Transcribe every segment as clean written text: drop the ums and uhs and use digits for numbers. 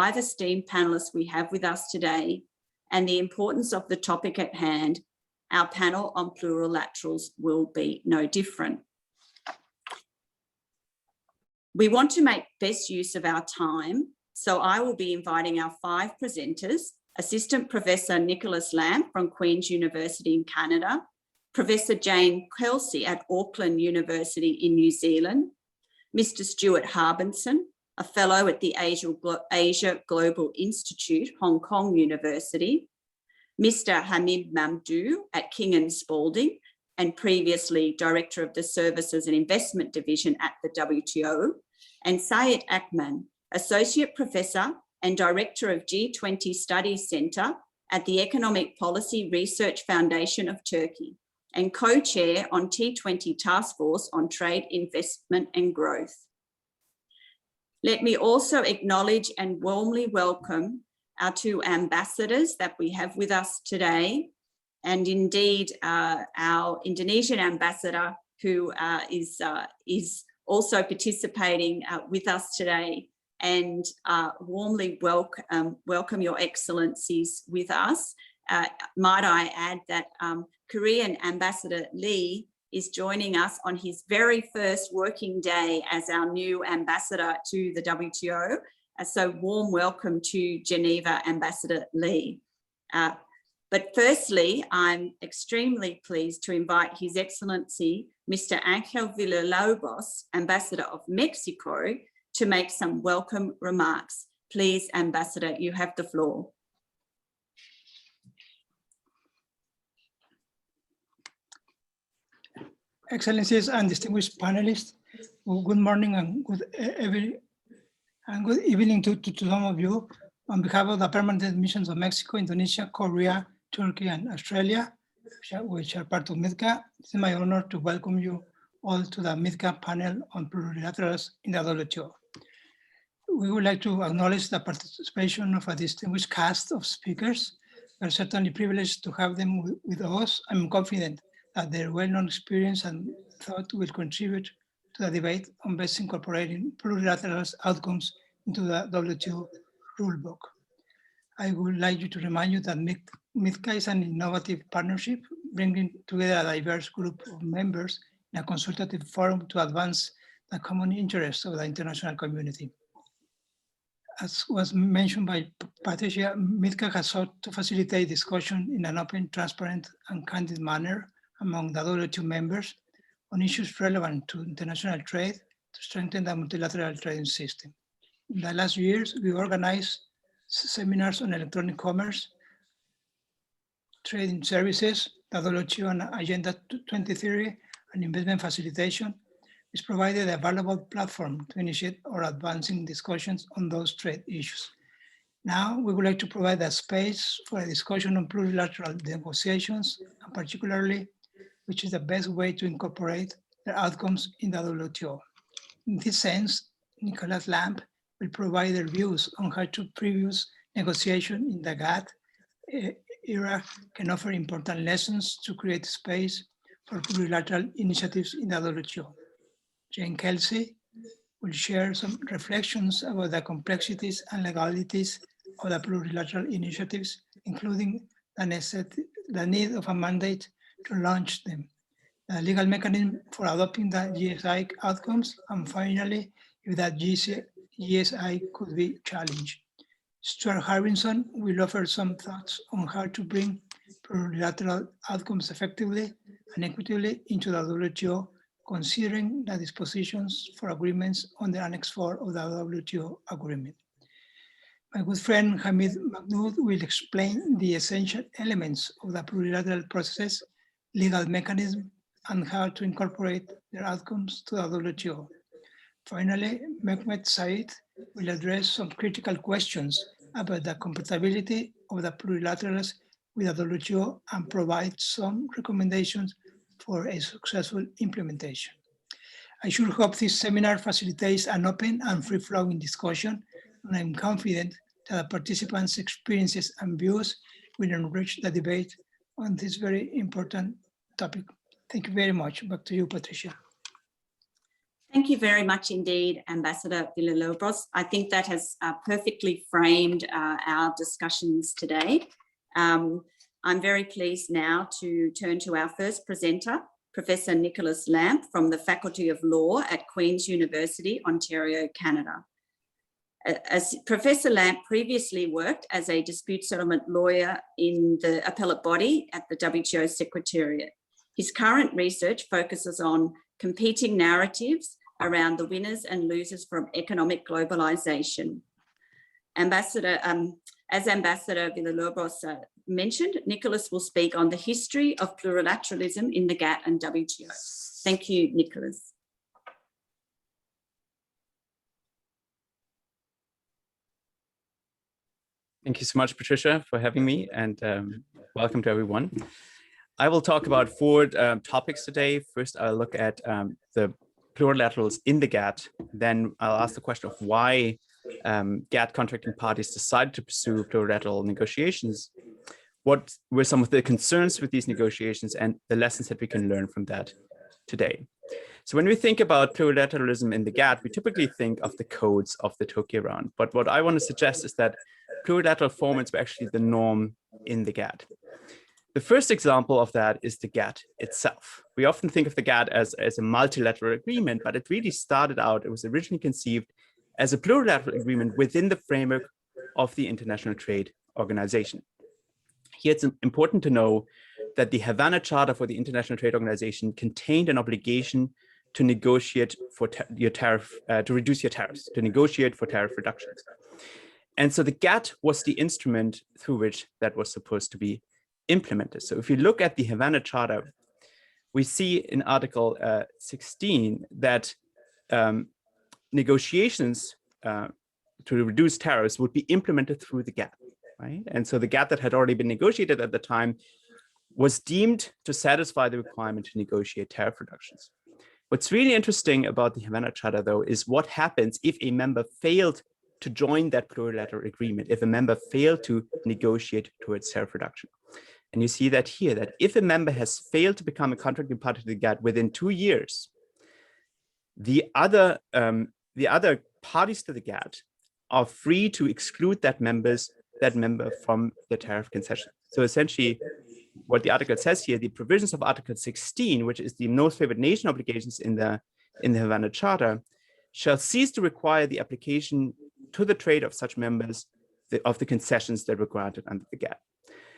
5 esteemed panelists we have with us today and the importance of the topic at hand, our panel on plurilaterals will be no different. We want to make best use of our time, so I will be inviting our 5 presenters, Assistant Professor Nicholas Lamb from Queen's University in Canada, Professor Jane Kelsey at Auckland University in New Zealand, Mr. Stuart Harbinson, a fellow at the Asia Global Institute, Hong Kong University, Mr. Hamid Mamdouh at King & Spalding, and previously Director of the Services and Investment Division at the WTO, and Syed Akman, Associate Professor and Director of G20 Studies Centre at the Economic Policy Research Foundation of Turkey, and co-chair on T20 Task Force on Trade, Investment and Growth. Let me also acknowledge and warmly welcome our 2 ambassadors that we have with us today, and indeed our Indonesian ambassador who is also participating with us today, and warmly welcome your excellencies with us. Might I add that Korean Ambassador Lee is joining us on his very first working day as our new ambassador to the WTO. So warm welcome to Geneva, Ambassador Lee. But firstly, I'm extremely pleased to invite His Excellency, Mr. Angel Villalobos, Ambassador of Mexico, to make some welcome remarks. Please, Ambassador, you have the floor. Excellencies and distinguished panelists, good morning and good evening to some of you. On behalf of the permanent missions of Mexico, Indonesia, Korea, Turkey, and Australia, which are part of MIKTA, it's my honor to welcome you all to the MIKTA panel on plurilaterals in the WTO. We would like to acknowledge the participation of a distinguished cast of speakers. We're certainly privileged to have them with us. I'm confident that their well-known experience and thought will contribute to the debate on best incorporating plurilateral outcomes into the WTO rulebook. I would like to remind you that MIKTA is an innovative partnership bringing together a diverse group of members in a consultative forum to advance the common interests of the international community. As was mentioned by Patricia, MIKTA has sought to facilitate discussion in an open, transparent, and candid manner among the WTO members on issues relevant to international trade to strengthen the multilateral trading system. In the last years, we organized seminars on electronic commerce, trading services, the WTO and Agenda 2030, and investment facilitation, which provided a valuable platform to initiate or advancing discussions on those trade issues. Now, we would like to provide a space for a discussion on plurilateral negotiations, and particularly which is the best way to incorporate their outcomes in the WTO. In this sense, Nicholas Lamb will provide their views on how to previous negotiation in the GATT era can offer important lessons to create space for plurilateral initiatives in the WTO. Jane Kelsey will share some reflections about the complexities and legalities of the plurilateral initiatives, including the need of a mandate to launch them, the legal mechanism for adopting the GSI outcomes, and finally, if that GSI could be challenged. Stuart Harbinson will offer some thoughts on how to bring plurilateral outcomes effectively and equitably into the WTO, considering the dispositions for agreements under Annex 4 of the WTO agreement. My good friend Hamid Mamdouh will explain the essential elements of the plurilateral process, legal mechanism, and how to incorporate their outcomes to the WTO. Finally, Mehmet Said will address some critical questions about the compatibility of the plurilaterals with the WTO and provide some recommendations for a successful implementation. I sure hope this seminar facilitates an open and free-flowing discussion, and I'm confident that the participants' experiences and views will enrich the debate on this very important topic. Thank you very much. Back to you, Patricia. Thank you very much indeed, Ambassador Villalobos. I think that has perfectly framed our discussions today. I'm very pleased now to turn to our first presenter, Professor Nicholas Lamp from the Faculty of Law at Queen's University, Ontario, Canada. As Professor Lamp previously worked as a dispute settlement lawyer in the appellate body at the WTO Secretariat. His current research focuses on competing narratives around the winners and losers from economic globalization. As Ambassador Villalobos mentioned, Nicholas will speak on the history of plurilateralism in the GATT and WTO. Thank you, Nicholas. Thank you so much, Patricia, for having me, and welcome to everyone. I will talk about four topics today. First, I'll look at the plurilaterals in the GATT. Then I'll ask the question of why GATT contracting parties decided to pursue plurilateral negotiations. What were some of the concerns with these negotiations and the lessons that we can learn from that today? So when we think about plurilateralism in the GATT, we typically think of the codes of the Tokyo Round. But what I want to suggest is that plurilateral formats were actually the norm in the GATT. The first example of that is the GATT itself. We often think of the GATT as a multilateral agreement, but it really started out, it was originally conceived as a plurilateral agreement within the framework of the International Trade Organization. Here it's important to know that the Havana Charter for the International Trade Organization contained an obligation to negotiate for to reduce your tariffs, to negotiate for tariff reductions. And so the GATT was the instrument through which that was supposed to be implemented. So if you look at the Havana Charter, we see in Article 16 that negotiations to reduce tariffs would be implemented through the GATT, right? And so the GATT that had already been negotiated at the time was deemed to satisfy the requirement to negotiate tariff reductions. What's really interesting about the Havana Charter, though, is what happens if a member failed to join that plurilateral agreement, if a member failed to negotiate towards tariff reduction. And you see that here, that if a member has failed to become a contracting party to the GATT within 2 years, the other parties to the GATT are free to exclude that member from the tariff concession. So essentially, what the article says here, the provisions of Article 16, which is the most favored nation obligations in the Havana Charter, shall cease to require the application to the trade of such members of the concessions that were granted under the GATT.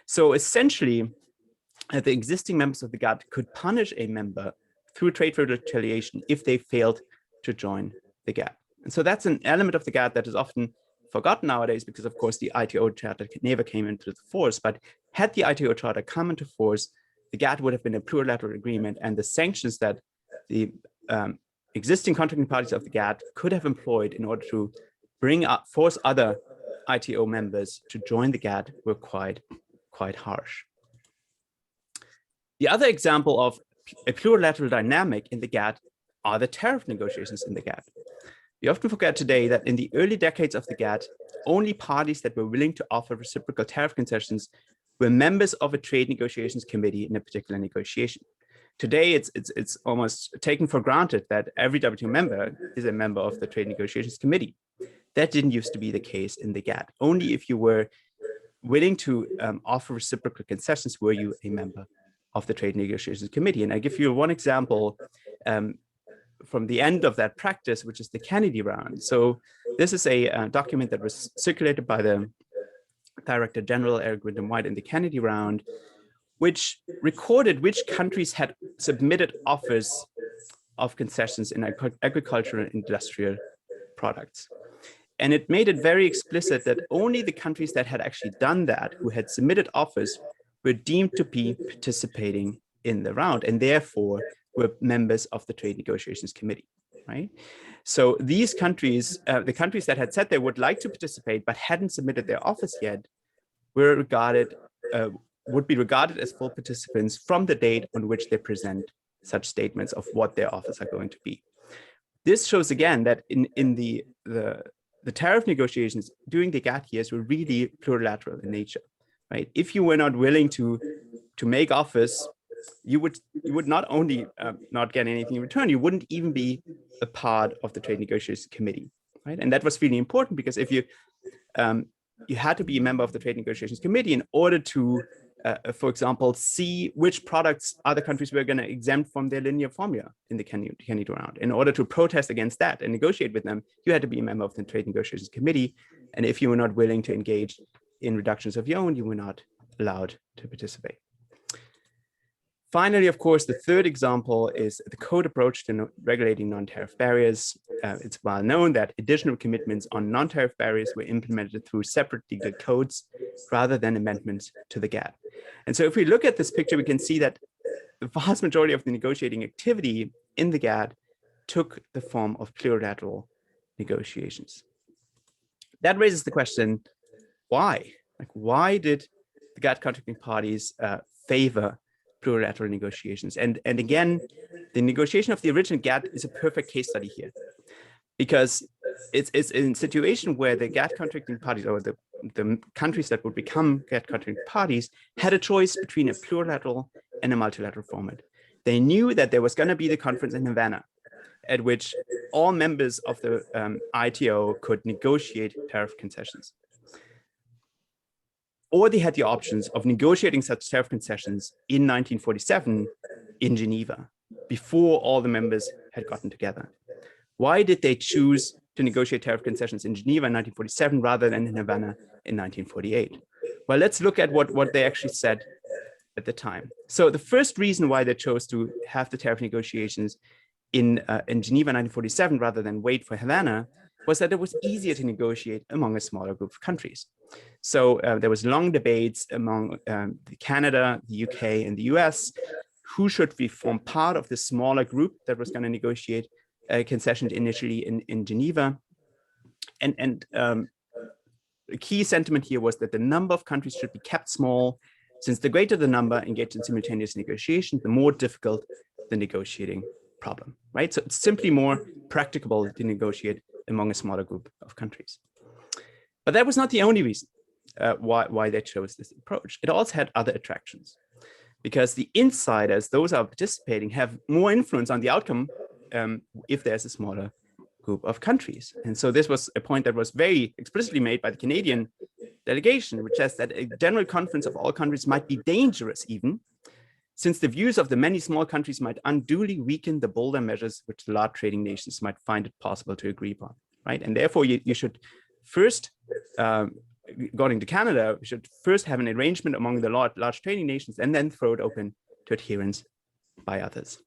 So essentially, the existing members of the GATT could punish a member through trade retaliation if they failed to join the GATT. And so that's an element of the GATT that is often forgotten nowadays because, of course, the ITO Charter never came into force. But had the ITO Charter come into force, the GATT would have been a plurilateral agreement, and the sanctions that the existing contracting parties of the GATT could have employed in order to force other ITO members to join the GATT were quite harsh. The other example of a plurilateral dynamic in the GATT are the tariff negotiations in the GATT. We often forget today that in the early decades of the GATT, only parties that were willing to offer reciprocal tariff concessions were members of a trade negotiations committee in a particular negotiation. Today, it's almost taken for granted that every WTO member is a member of the trade negotiations committee. That didn't used to be the case in the GATT. Only if you were willing to offer reciprocal concessions were you a member of the trade negotiations committee. And I give you one example from the end of that practice, which is the Kennedy Round. So this is a document that was circulated by the Director General Eric Wyndham-White in the Kennedy Round, which recorded which countries had submitted offers of concessions in agricultural and industrial products. And it made it very explicit that only the countries that had actually done that, who had submitted offers, were deemed to be participating in the round, and therefore were members of the Trade Negotiations Committee, right? So these countries, the countries that had said they would like to participate but hadn't submitted their offers yet, would be regarded as full participants from the date on which they present such statements of what their offers are going to be. This shows again that in the tariff negotiations during the GATT years were really plurilateral in nature, right? If you were not willing to make offers you would not only not get anything in return, you wouldn't even be a part of the trade negotiation committee, right? And that was really important because if you you had to be a member of the trade negotiations committee in order to, for example, see which products other countries were going to exempt from their linear formula in the Kennedy round. In order to protest against that and negotiate with them, you had to be a member of the trade negotiations committee. And if you were not willing to engage in reductions of your own, you were not allowed to participate. Finally, of course, the third example is the code approach to regulating non-tariff barriers. It's well known that additional commitments on non-tariff barriers were implemented through separate legal codes rather than amendments to the GATT. And so if we look at this picture, we can see that the vast majority of the negotiating activity in the GATT took the form of plurilateral negotiations. That raises the question, why? Like, why did the GATT contracting parties favor plurilateral negotiations? And again, the negotiation of the original GATT is a perfect case study here, because it's in a situation where the GATT contracting parties, or the countries that would become GATT contracting parties, had a choice between a plurilateral and a multilateral format. They knew that there was going to be the conference in Havana, at which all members of the ITO could negotiate tariff concessions. Or they had the options of negotiating such tariff concessions in 1947 in Geneva, before all the members had gotten together. Why did they choose to negotiate tariff concessions in Geneva in 1947 rather than in Havana in 1948? Well, let's look at what they actually said at the time. So the first reason why they chose to have the tariff negotiations in Geneva in 1947 rather than wait for Havana was that it was easier to negotiate among a smaller group of countries. So there was long debates among Canada, the UK, and the US, who should form part of the smaller group that was going to negotiate concessions initially in Geneva. And the key sentiment here was that the number of countries should be kept small, since the greater the number engaged in simultaneous negotiation, the more difficult the negotiating problem, right? So it's simply more practicable to negotiate among a smaller group of countries. But that was not the only reason why they chose this approach. It also had other attractions, because the insiders, those are participating, have more influence on the outcome if there's a smaller group of countries. And so this was a point that was very explicitly made by the Canadian delegation, which says that a general conference of all countries might be dangerous even, since the views of the many small countries might unduly weaken the bolder measures which the large trading nations might find it possible to agree upon, right? And therefore you should first, according to Canada, we should first have an arrangement among the large trading nations and then throw it open to adherence by others.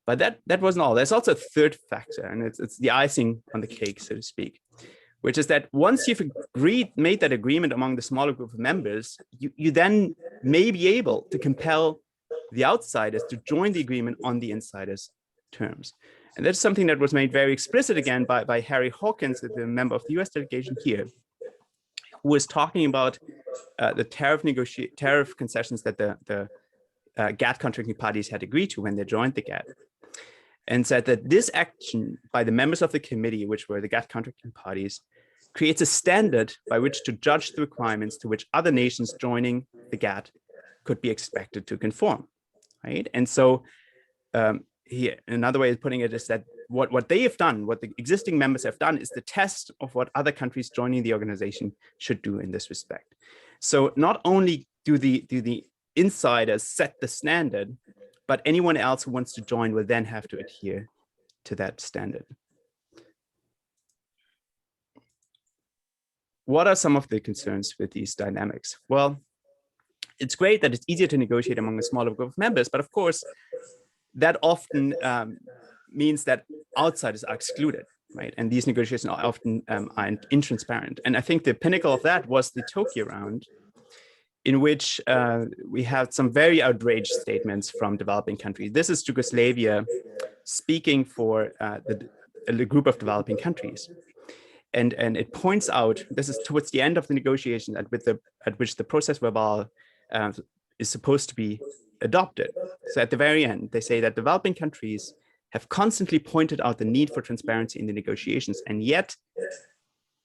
But that wasn't all. There's also a third factor, and it's the icing on the cake, so to speak, which is that once you've made that agreement among the smaller group of members, you then may be able to compel the outsiders to join the agreement on the insiders' terms. And that's something that was made very explicit again by Harry Hawkins, the member of the US delegation here, who was talking about the tariff concessions that the GATT contracting parties had agreed to when they joined the GATT, and said that this action by the members of the committee, which were the GATT contracting parties, creates a standard by which to judge the requirements to which other nations joining the GATT could be expected to conform, right? And so here, another way of putting it is that what they have done, what the existing members have done, is the test of what other countries joining the organization should do in this respect. So not only do the insiders set the standard, but anyone else who wants to join will then have to adhere to that standard. What are some of the concerns with these dynamics? Well, it's great that it's easier to negotiate among a smaller group of members, but of course, that often means that outsiders are excluded, right? And these negotiations are often are intransparent. And I think the pinnacle of that was the Tokyo round, in which we had some very outraged statements from developing countries. This is Yugoslavia speaking for the group of developing countries. And it points out, this is towards the end of the negotiation at which the process verbal is supposed to be adopted. So at the very end, they say that developing countries have constantly pointed out the need for transparency in the negotiations. And yet,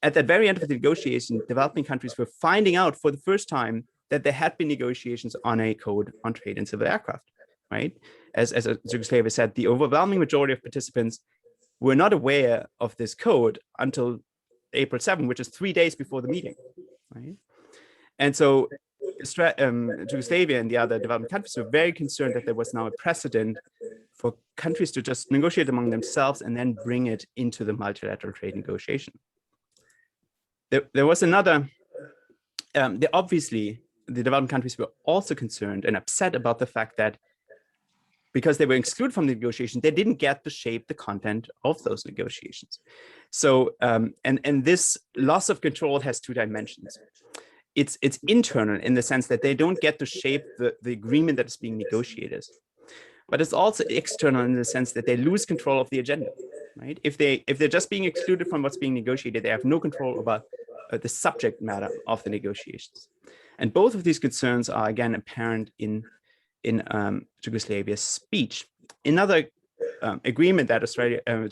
at that very end of the negotiation, developing countries were finding out for the first time that there had been negotiations on a code on trade in civil aircraft, right? As Yugoslavia said, the overwhelming majority of participants were not aware of this code until April 7, which is 3 days before the meeting, right? And so Yugoslavia and the other developing countries were very concerned that there was now a precedent for countries to just negotiate among themselves and then bring it into the multilateral trade negotiation. There was another, obviously, the developing countries were also concerned and upset about the fact that because they were excluded from the negotiation, they didn't get to shape the content of those negotiations. So, and this loss of control has two dimensions. It's internal in the sense that they don't get to shape the agreement that is being negotiated. But it's also external in the sense that they lose control of the agenda, right? If they're just being excluded from what's being negotiated, they have no control over the subject matter of the negotiations. And both of these concerns are again apparent in Yugoslavia's speech. Another agreement that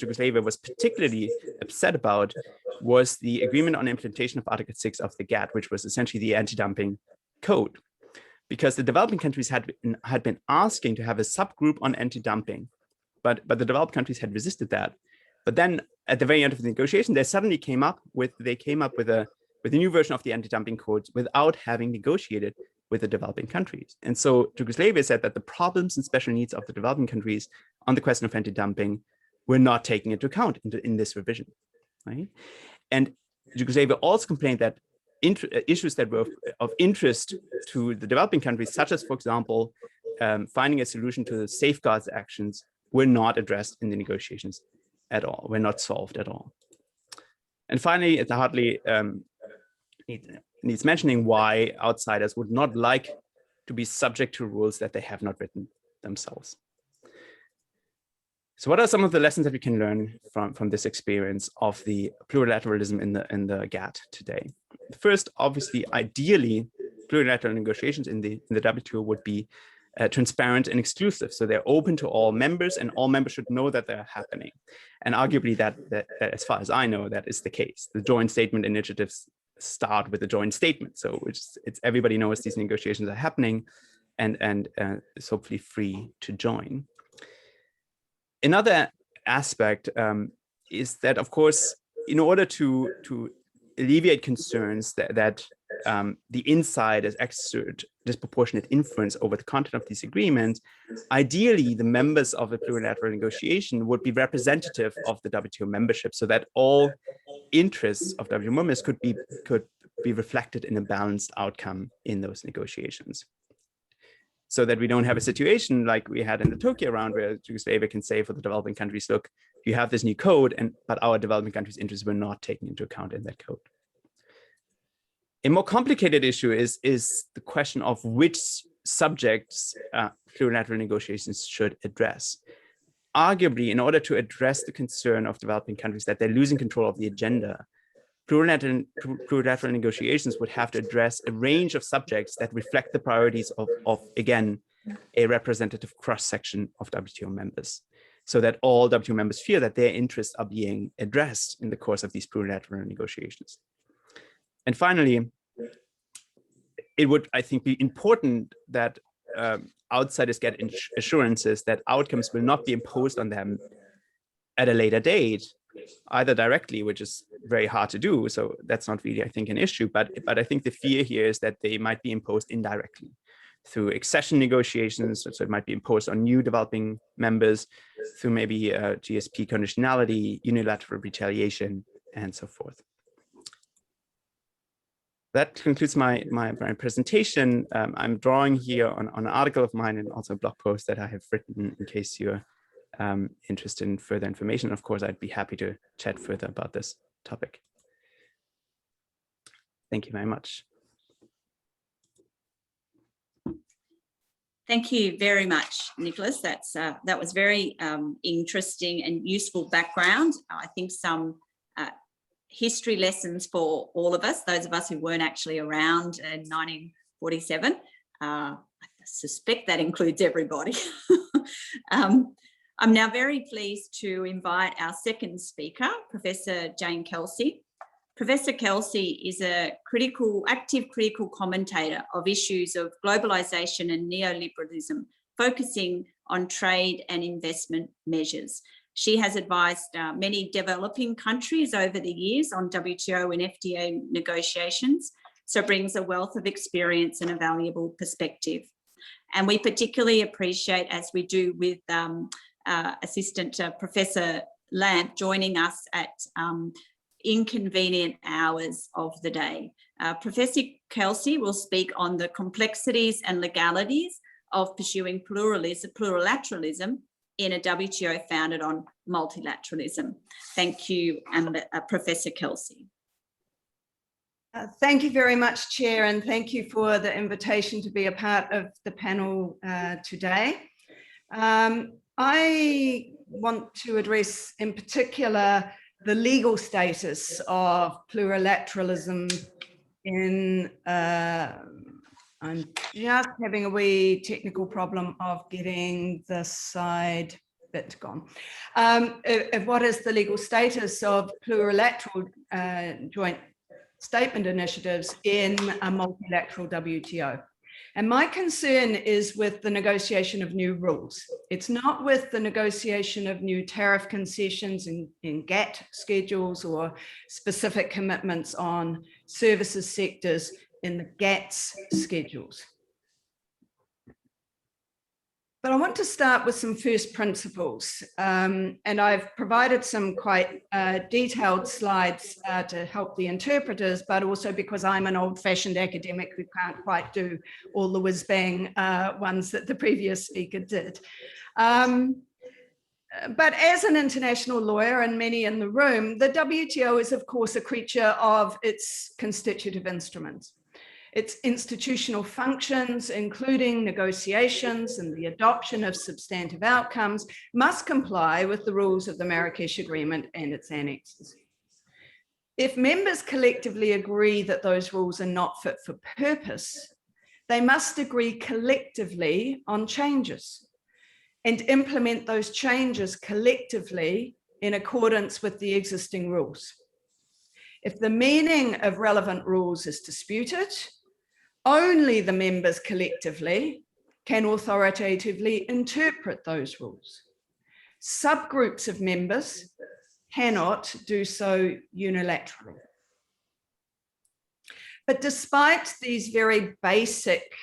Yugoslavia was particularly upset about was the agreement on implementation of Article 6 of the GATT, which was essentially the anti-dumping code, because the developing countries had been asking to have a subgroup on anti-dumping, but the developed countries had resisted that. But then at the very end of the negotiation, they suddenly came up with a new version of the anti-dumping code without having negotiated with the developing countries. And so Yugoslavia said that the problems and special needs of the developing countries on the question of anti-dumping were not taken into account in this revision, right? And Yugoslavia also complained that issues that were of interest to the developing countries, such as, for example, finding a solution to the safeguards actions, were not addressed in the negotiations at all, were not solved at all. And finally, it hardly needs mentioning why outsiders would not like to be subject to rules that they have not written themselves. So what are some of the lessons that we can learn from this experience of the plurilateralism in the GATT today? First, obviously, ideally, plurilateral negotiations in the WTO would be transparent and exclusive. So they're open to all members, and all members should know that they're happening. And arguably that as far as I know, that is the case. The joint statement initiatives start with a joint statement. So everybody knows these negotiations are happening and is hopefully free to join. Another aspect is that, of course, in order to alleviate concerns that the insiders exert disproportionate influence over the content of these agreements, ideally the members of the plurilateral negotiation would be representative of the WTO membership, so that all interests of WTO members could be reflected in a balanced outcome in those negotiations. So that we don't have a situation like we had in the Tokyo round, where Yugoslavia can say for the developing countries, look, you have this new code, but our developing countries' interests were not taken into account in that code. A more complicated issue is the question of which subjects plurilateral negotiations should address. Arguably, in order to address the concern of developing countries that they're losing control of the agenda, plurilateral negotiations would have to address a range of subjects that reflect the priorities of again, a representative cross-section of WTO members, so that all WTO members feel that their interests are being addressed in the course of these plurilateral negotiations. And finally, it would, I think, be important that outsiders get assurances that outcomes will not be imposed on them at a later date, either directly, which is very hard to do. So that's not really, I think, an issue. But I think the fear here is that they might be imposed indirectly through accession negotiations. So it might be imposed on new developing members through maybe GSP conditionality, unilateral retaliation, and so forth. That concludes my presentation. I'm drawing here on an article of mine and also a blog post that I have written in case you're interested in further information. Of course, I'd be happy to chat further about this topic. Thank you very much. Thank you very much, Nicholas. That was very interesting and useful background. I think some history lessons for all of us, those of us who weren't actually around in 1947. I suspect that includes everybody. I'm now very pleased to invite our second speaker, Professor Jane Kelsey, Professor Kelsey is a active critical commentator of issues of globalisation and neoliberalism, focusing on trade and investment measures. She has advised many developing countries over the years on WTO and FTA negotiations, so brings a wealth of experience and a valuable perspective. And we particularly appreciate, as we do with Assistant Professor Lamp, joining us at inconvenient hours of the day. Professor Kelsey will speak on the complexities and legalities of pursuing plurilateralism in a WTO founded on multilateralism. Thank you, Professor Kelsey. Thank you very much, Chair, and thank you for the invitation to be a part of the panel today. I want to address in particular the legal status of plurilateralism in, I'm just having a wee technical problem of getting the side bit gone. What is the legal status of plurilateral joint statement initiatives in a multilateral WTO? And my concern is with the negotiation of new rules. It's not with the negotiation of new tariff concessions in GATT schedules or specific commitments on services sectors in the GATT's schedules. But I want to start with some first principles, and I've provided some quite detailed slides to help the interpreters, but also because I'm an old-fashioned academic who can't quite do all the whiz-bang ones that the previous speaker did. But as an international lawyer, and many in the room, the WTO is, of course, a creature of its constitutive instruments. Its institutional functions, including negotiations and the adoption of substantive outcomes, must comply with the rules of the Marrakesh Agreement and its annexes. If members collectively agree that those rules are not fit for purpose, they must agree collectively on changes and implement those changes collectively in accordance with the existing rules. If the meaning of relevant rules is disputed, only the members collectively can authoritatively interpret those rules. Subgroups of members cannot do so unilaterally. But despite these very basic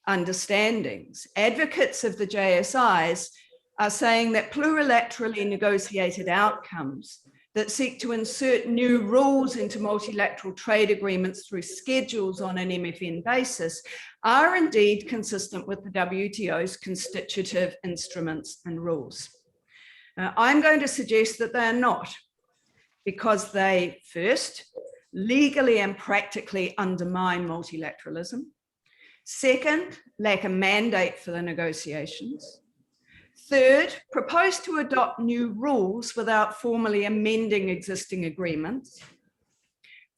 understandings, advocates of the JSIs are saying that plurilaterally negotiated outcomes that seek to insert new rules into multilateral trade agreements through schedules on an MFN basis are indeed consistent with the WTO's constitutive instruments and rules. I'm going to suggest that they are not, because they, first, legally and practically undermine multilateralism. Second, lack a mandate for the negotiations. Third, propose to adopt new rules without formally amending existing agreements.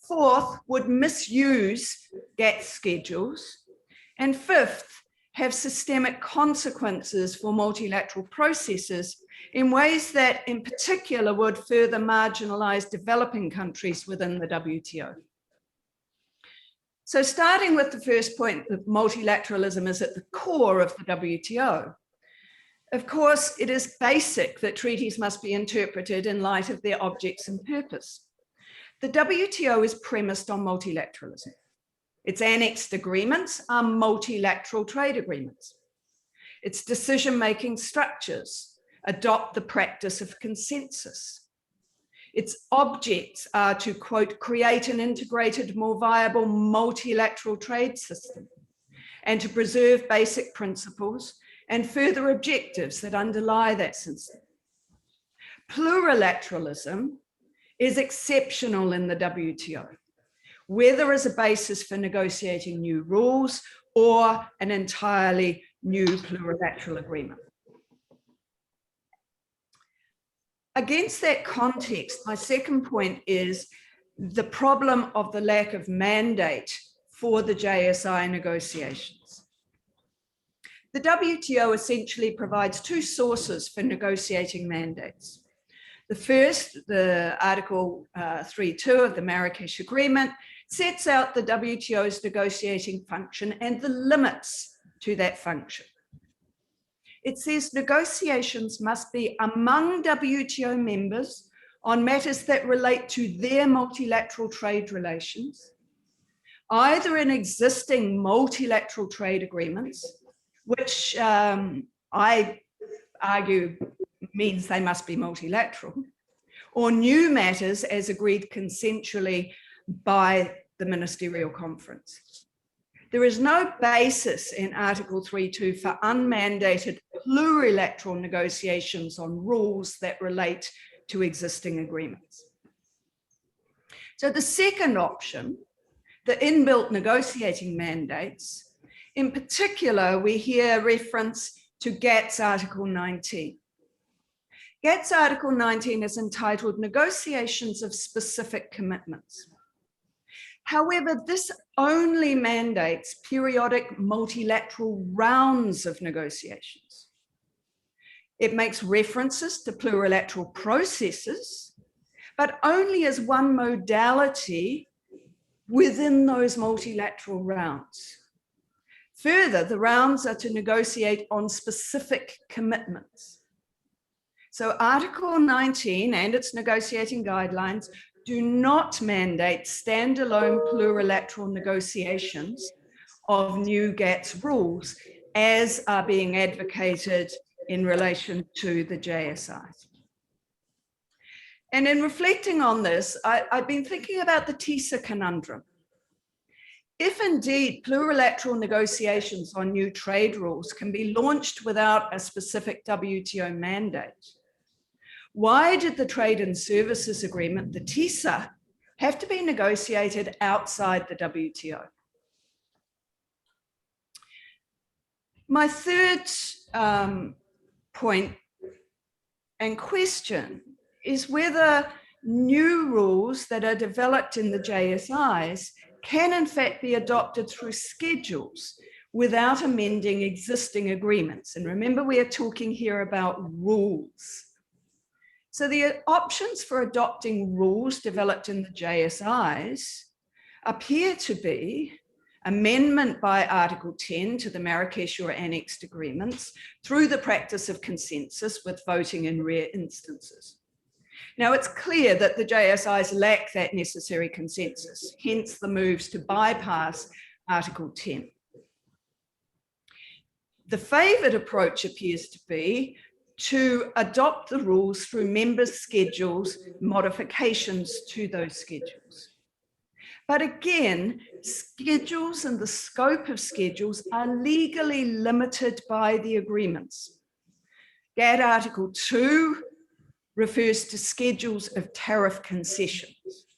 Fourth, would misuse GATT schedules. And fifth, have systemic consequences for multilateral processes in ways that in particular would further marginalize developing countries within the WTO. So starting with the first point, that multilateralism is at the core of the WTO. Of course, it is basic that treaties must be interpreted in light of their objects and purpose. The WTO is premised on multilateralism. Its annexed agreements are multilateral trade agreements. Its decision-making structures adopt the practice of consensus. Its objects are to, quote, create an integrated, more viable multilateral trade system and to preserve basic principles and further objectives that underlie that system. Plurilateralism is exceptional in the WTO, whether as a basis for negotiating new rules or an entirely new plurilateral agreement. Against that context, my second point is the problem of the lack of mandate for the JSI negotiations. The WTO essentially provides two sources for negotiating mandates. The first, the Article 3.2 of the Marrakesh Agreement, sets out the WTO's negotiating function and the limits to that function. It says negotiations must be among WTO members on matters that relate to their multilateral trade relations, either in existing multilateral trade agreements, which I argue means they must be multilateral, or new matters as agreed consensually by the ministerial conference. There is no basis in Article 3.2 for unmandated plurilateral negotiations on rules that relate to existing agreements. So the second option, the inbuilt negotiating mandates, in particular, we hear reference to GATT's Article 19. GATT's Article 19 is entitled Negotiations of Specific Commitments. However, this only mandates periodic multilateral rounds of negotiations. It makes references to plurilateral processes, but only as one modality within those multilateral rounds. Further, the rounds are to negotiate on specific commitments. So Article 19 and its negotiating guidelines do not mandate standalone plurilateral negotiations of new GATT's rules as are being advocated in relation to the JSIs. And in reflecting on this, I've been thinking about the TISA conundrum. If indeed plurilateral negotiations on new trade rules can be launched without a specific WTO mandate, why did the Trade and Services Agreement, the TISA, have to be negotiated outside the WTO? My third point and question is whether new rules that are developed in the JSIs can in fact be adopted through schedules without amending existing agreements. And remember, we are talking here about rules. So the options for adopting rules developed in the JSIs appear to be amendment by Article 10 to the Marrakesh or annexed agreements through the practice of consensus with voting in rare instances. Now, it's clear that the JSIs lack that necessary consensus, hence the moves to bypass Article 10. The favoured approach appears to be to adopt the rules through member schedules, modifications to those schedules. But again, schedules and the scope of schedules are legally limited by the agreements. GATT Article 2 refers to schedules of tariff concessions.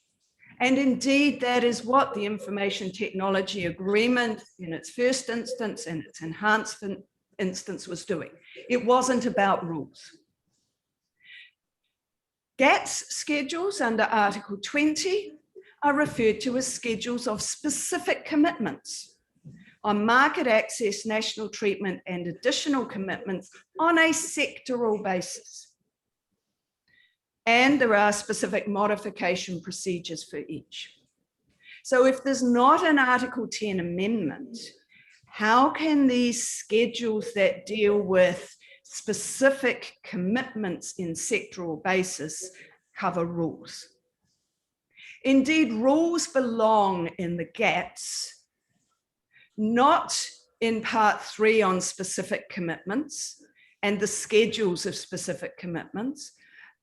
And indeed, that is what the Information Technology Agreement in its first instance and its enhancement instance was doing. It wasn't about rules. GATT's schedules under Article 20 are referred to as schedules of specific commitments on market access, national treatment, and additional commitments on a sectoral basis. And there are specific modification procedures for each. So if there's not an Article 10 amendment, how can these schedules that deal with specific commitments in sectoral basis cover rules? Indeed, rules belong in the GATTs, not in Part 3 on specific commitments and the schedules of specific commitments,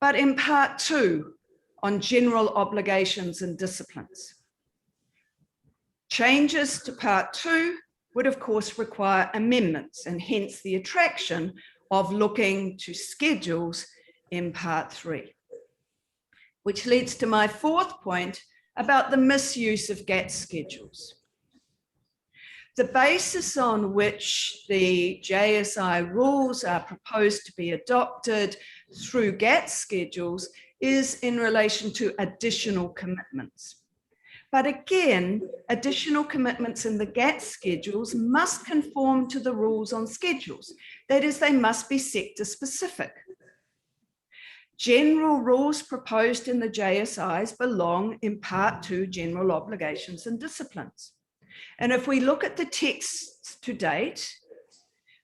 but in Part 2 on general obligations and disciplines. Changes to Part 2 would of course require amendments, and hence the attraction of looking to schedules in Part 3. Which leads to my fourth point about the misuse of GATT schedules. The basis on which the JSI rules are proposed to be adopted through GATT schedules is in relation to additional commitments. But again, additional commitments in the GATT schedules must conform to the rules on schedules. That is, they must be sector specific. General rules proposed in the JSIs belong in part to general obligations and disciplines. And if we look at the texts to date,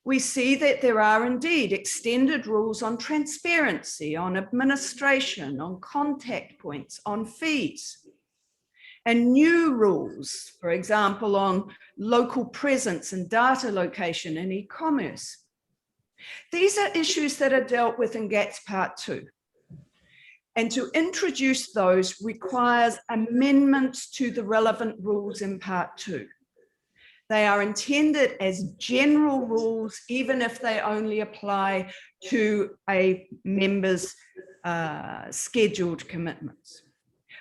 we see that there are indeed extended rules on transparency, on administration, on contact points, on fees, and new rules, for example, on local presence and data location in e-commerce. These are issues that are dealt with in GATS Part 2. And to introduce those requires amendments to the relevant rules in Part 2. They are intended as general rules, even if they only apply to a member's scheduled commitments.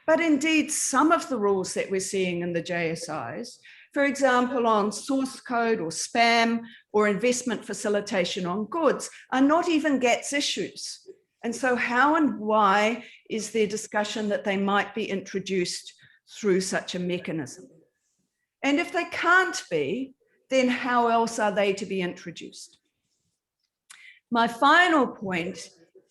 But indeed, some of the rules that we're seeing in the JSIs, for example, on source code or spam or investment facilitation on goods, are not even GATS issues. And so how and why is there discussion that they might be introduced through such a mechanism? And if they can't be, then how else are they to be introduced? My final point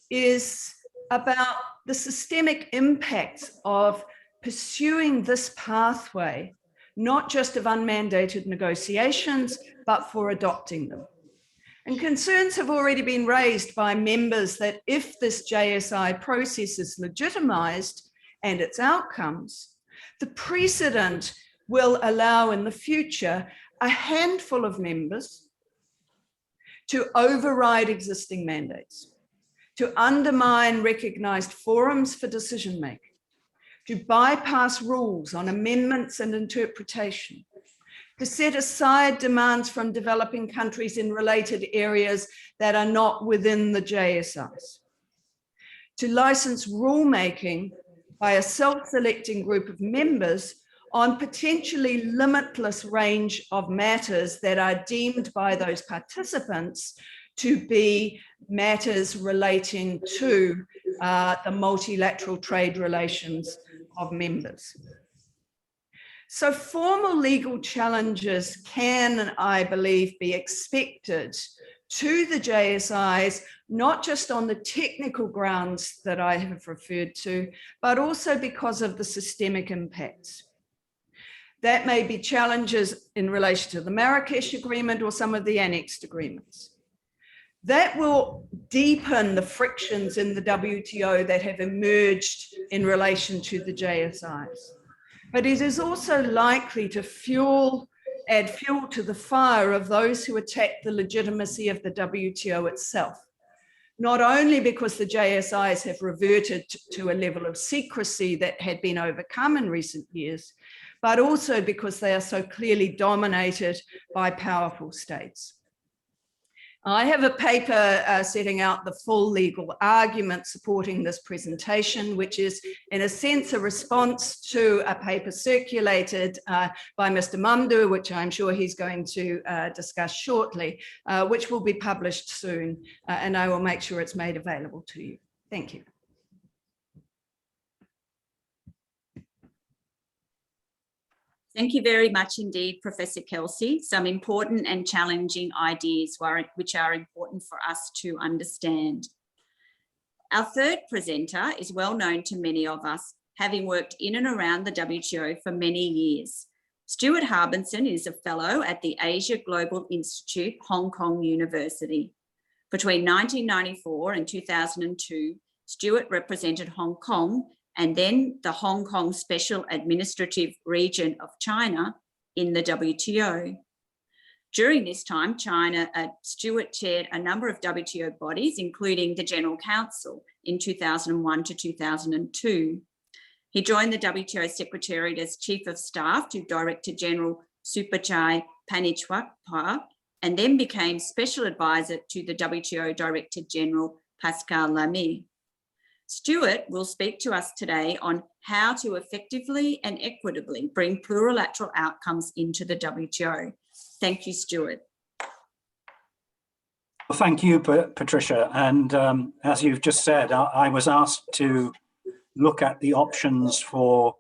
is about the systemic impact of pursuing this pathway, not just of unmandated negotiations, but for adopting them. And concerns have already been raised by members that if this JSI process is legitimized and its outcomes, the precedent will allow in the future a handful of members to override existing mandates, to undermine recognized forums for decision-making, to bypass rules on amendments and interpretation, to set aside demands from developing countries in related areas that are not within the JSIs, to license rulemaking by a self-selecting group of members on potentially limitless range of matters that are deemed by those participants to be matters relating to the multilateral trade relations of members. So formal legal challenges can, I believe, be expected to the JSIs, not just on the technical grounds that I have referred to, but also because of the systemic impacts. That may be challenges in relation to the Marrakesh Agreement or some of the annexed agreements. That will deepen the frictions in the WTO that have emerged in relation to the JSIs. But it is also likely to add fuel to the fire of those who attack the legitimacy of the WTO itself. Not only because the JSIs have reverted to a level of secrecy that had been overcome in recent years, but also because they are so clearly dominated by powerful states. I have a paper setting out the full legal argument supporting this presentation, which is in a sense a response to a paper circulated by Mr. Mamdouh, which I'm sure he's going to discuss shortly, which will be published soon, and I will make sure it's made available to you. Thank you. Thank you very much indeed, Professor Kelsey. Some important and challenging ideas which are important for us to understand. Our third presenter is well known to many of us, having worked in and around the WTO for many years. Stuart Harbinson is a fellow at the Asia Global Institute, Hong Kong University. Between 1994 and 2002, Stuart represented Hong Kong and then the Hong Kong Special Administrative Region of China in the WTO. During this time, Stuart chaired a number of WTO bodies, including the General Council in 2001 to 2002. He joined the WTO Secretariat as Chief of Staff to Director General Supachai Panichwakpa, and then became Special Advisor to the WTO Director General Pascal Lamy. Stuart will speak to us today on how to effectively and equitably bring plurilateral outcomes into the WTO. Thank you, Stuart. Well, thank you, Patricia. And as you've just said, I was asked to look at the options for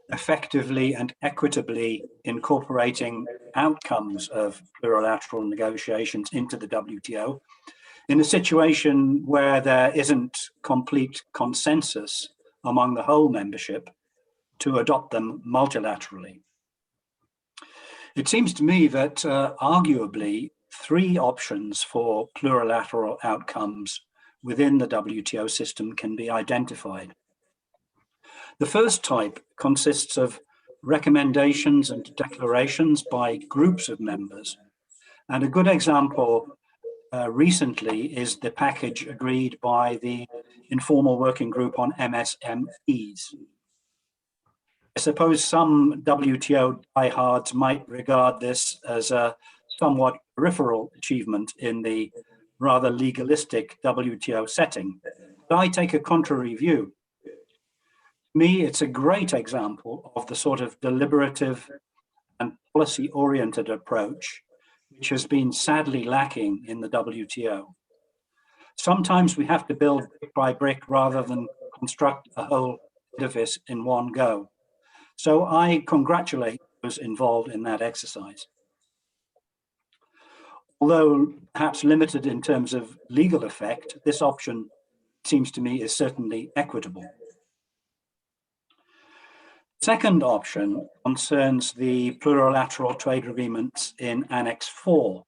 effectively and equitably incorporating outcomes of plurilateral negotiations into the WTO. In a situation where there isn't complete consensus among the whole membership to adopt them multilaterally. It seems to me that arguably 3 options for plurilateral outcomes within the WTO system can be identified. The first type consists of recommendations and declarations by groups of members. And a good example recently is the package agreed by the informal working group on MSMEs. I suppose some WTO diehards might regard this as a somewhat peripheral achievement in the rather legalistic WTO setting, but I take a contrary view. To me, it's a great example of the sort of deliberative and policy-oriented approach which has been sadly lacking in the WTO. Sometimes we have to build brick by brick rather than construct a whole edifice in one go. So I congratulate those involved in that exercise. Although perhaps limited in terms of legal effect, this option, seems to me, is certainly equitable. Second option concerns the plurilateral trade agreements in Annex 4.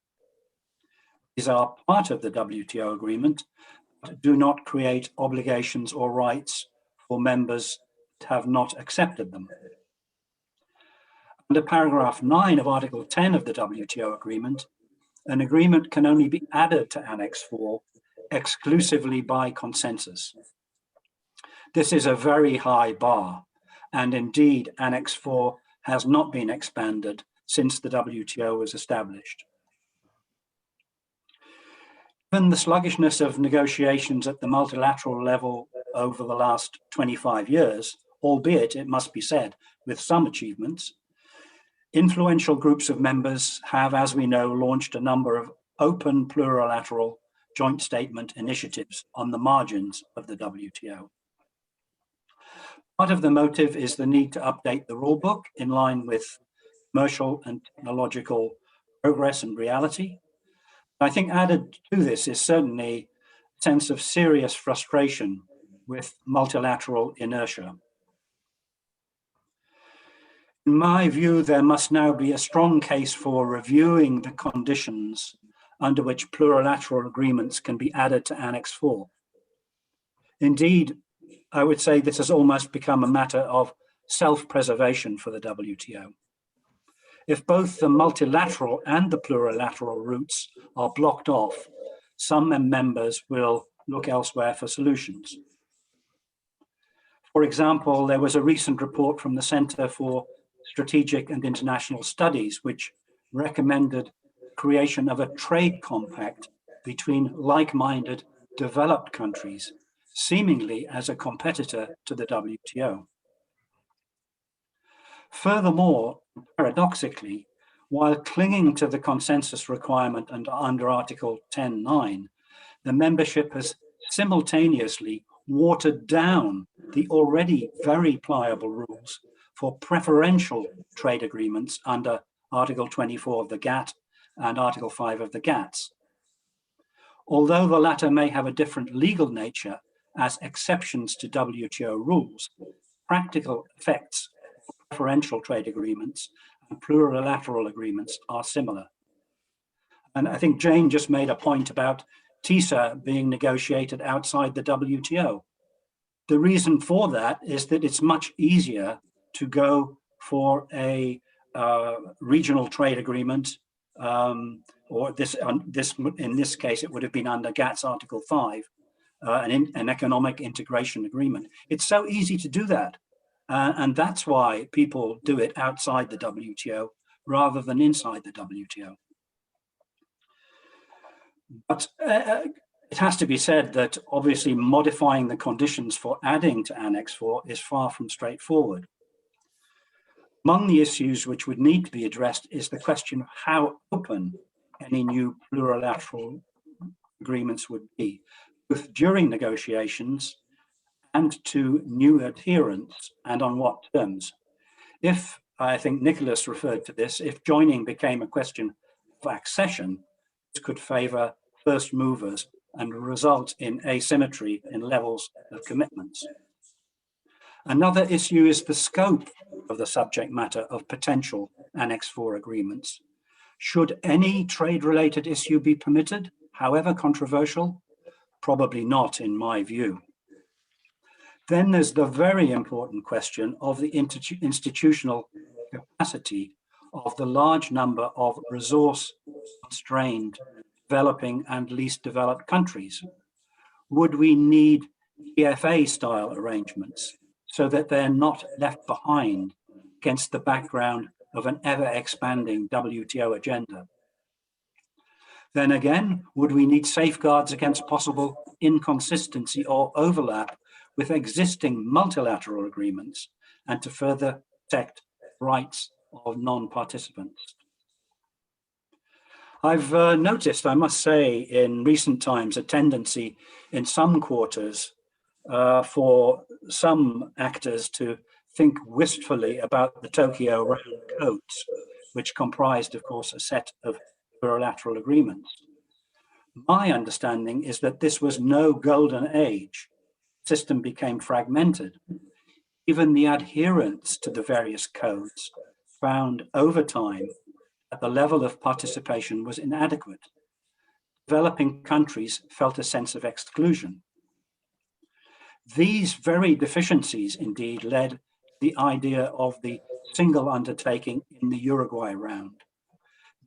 These are part of the WTO agreement, but do not create obligations or rights for members that have not accepted them. Under paragraph 9 of Article 10 of the WTO agreement, an agreement can only be added to Annex 4 exclusively by consensus. This is a very high bar, and indeed Annex 4 has not been expanded since the WTO was established. Given the sluggishness of negotiations at the multilateral level over the last 25 years, albeit, it must be said, with some achievements, influential groups of members have, as we know, launched a number of open plurilateral joint statement initiatives on the margins of the WTO. Part of the motive is the need to update the rulebook in line with commercial and technological progress and reality. I think added to this is certainly a sense of serious frustration with multilateral inertia. In my view, there must now be a strong case for reviewing the conditions under which plurilateral agreements can be added to Annex 4. Indeed, I would say this has almost become a matter of self-preservation for the WTO. If both the multilateral and the plurilateral routes are blocked off, some members will look elsewhere for solutions. For example, there was a recent report from the Center for Strategic and International Studies, which recommended creation of a trade compact between like-minded developed countries, seemingly as a competitor to the WTO. Furthermore, paradoxically, while clinging to the consensus requirement under Article 10.9, the membership has simultaneously watered down the already very pliable rules for preferential trade agreements under Article 24 of the GATT and Article 5 of the GATS. Although the latter may have a different legal nature as exceptions to WTO rules, practical effects of preferential trade agreements and plurilateral agreements are similar. And I think Jane just made a point about TISA being negotiated outside the WTO. The reason for that is that it's much easier to go for a regional trade agreement, or in this case, it would have been under GATS Article 5, an economic integration agreement. It's so easy to do that. And that's why people do it outside the WTO rather than inside the WTO. But it has to be said that obviously modifying the conditions for adding to Annex 4 is far from straightforward. Among the issues which would need to be addressed is the question of how open any new plurilateral agreements would be, both during negotiations and to new adherents, and on what terms. If, I think Nicholas referred to this, if joining became a question of accession, this could favor first movers and result in asymmetry in levels of commitments. Another issue is the scope of the subject matter of potential Annex 4 agreements. Should any trade-related issue be permitted, however controversial? Probably not, in my view. Then there's the very important question of the institutional capacity of the large number of resource-constrained, developing and least developed countries. Would we need EFA-style arrangements so that they're not left behind against the background of an ever-expanding WTO agenda? Then again, would we need safeguards against possible inconsistency or overlap with existing multilateral agreements and to further protect rights of non-participants? I've noticed, I must say, in recent times, a tendency in some quarters for some actors to think wistfully about the Tokyo Round Codes, which comprised, of course, a set of plurilateral agreements. My understanding is that this was no golden age. The system became fragmented. Even the adherence to the various codes found over time that the level of participation was inadequate. Developing countries felt a sense of exclusion. These very deficiencies indeed led to the idea of the single undertaking in the Uruguay round,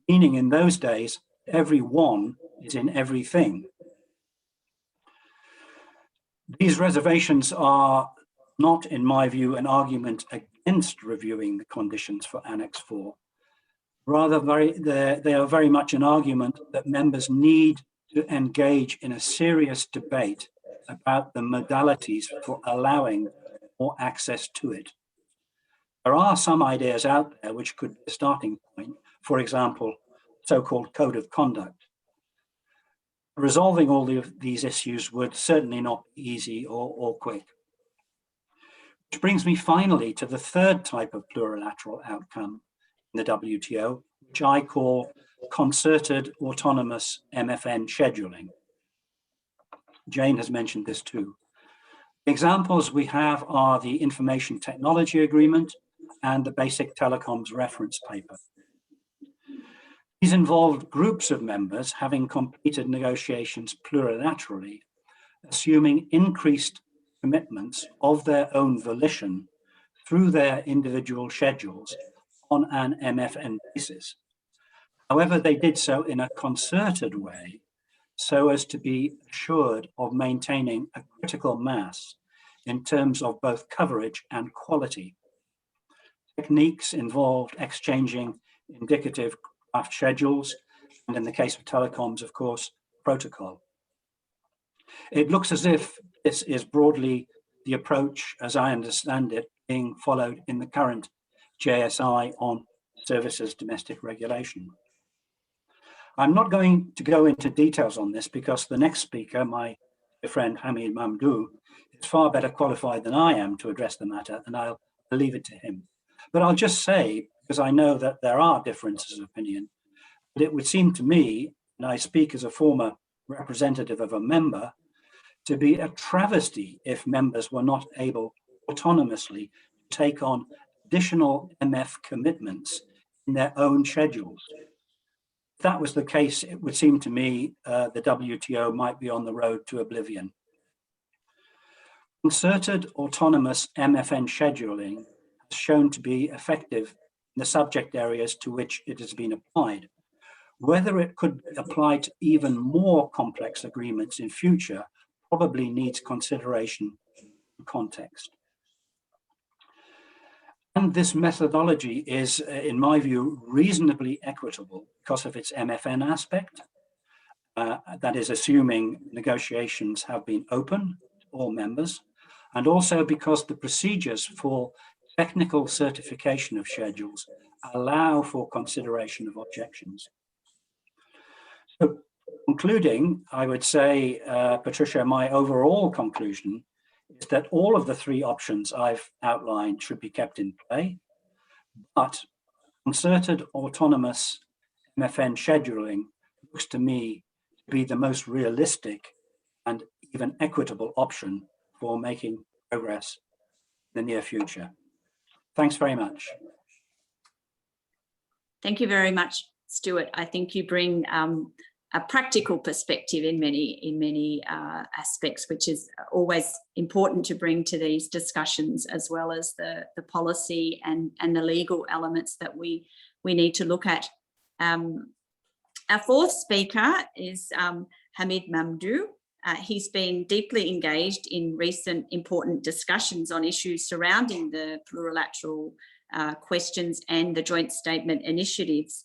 meaning in those days, every one is in everything. These reservations are not, in my view, an argument against reviewing the conditions for Annex 4. Rather, they are very much an argument that members need to engage in a serious debate about the modalities for allowing more access to it. There are some ideas out there which could be a starting point, for example, so-called code of conduct. Resolving all of these issues would certainly not be easy or quick. Which brings me finally to the third type of plurilateral outcome in the WTO, which I call concerted autonomous MFN scheduling. Jane has mentioned this too. Examples we have are the Information Technology Agreement and the Basic Telecoms Reference Paper. These involved groups of members having completed negotiations plurilaterally, assuming increased commitments of their own volition through their individual schedules on an MFN basis. However, they did so in a concerted way so as to be assured of maintaining a critical mass in terms of both coverage and quality. Techniques involved exchanging indicative draft schedules, and in the case of telecoms, of course, protocol. It looks as if this is broadly the approach, as I understand it, being followed in the current JSI on services domestic regulation. I'm not going to go into details on this because the next speaker, my friend Hamid Mamdouh, is far better qualified than I am to address the matter, and I'll leave it to him. But I'll just say, because I know that there are differences of opinion, but it would seem to me, and I speak as a former representative of a member, to be a travesty if members were not able autonomously to take on additional MF commitments in their own schedules. If that was the case, it would seem to me the WTO might be on the road to oblivion. Concerted autonomous MFN scheduling has shown to be effective in the subject areas to which it has been applied. Whether it could be applied to even more complex agreements in future probably needs consideration and context. And this methodology is, in my view, reasonably equitable because of its MFN aspect. That is, assuming negotiations have been open to all members, and also because the procedures for technical certification of schedules allow for consideration of objections. So, concluding, I would say, Patricia, my overall conclusion is that all of the three options I've outlined should be kept in play, but concerted autonomous MFN scheduling looks to me to be the most realistic and even equitable option for making progress in the near future. Thanks very much. Thank you very much, Stuart. I think you bring a practical perspective in many aspects, which is always important to bring to these discussions, as well as the policy and the legal elements that we need to look at. Our fourth speaker is Hamid Mamdouh. He's been deeply engaged in recent important discussions on issues surrounding the plurilateral questions and the joint statement initiatives.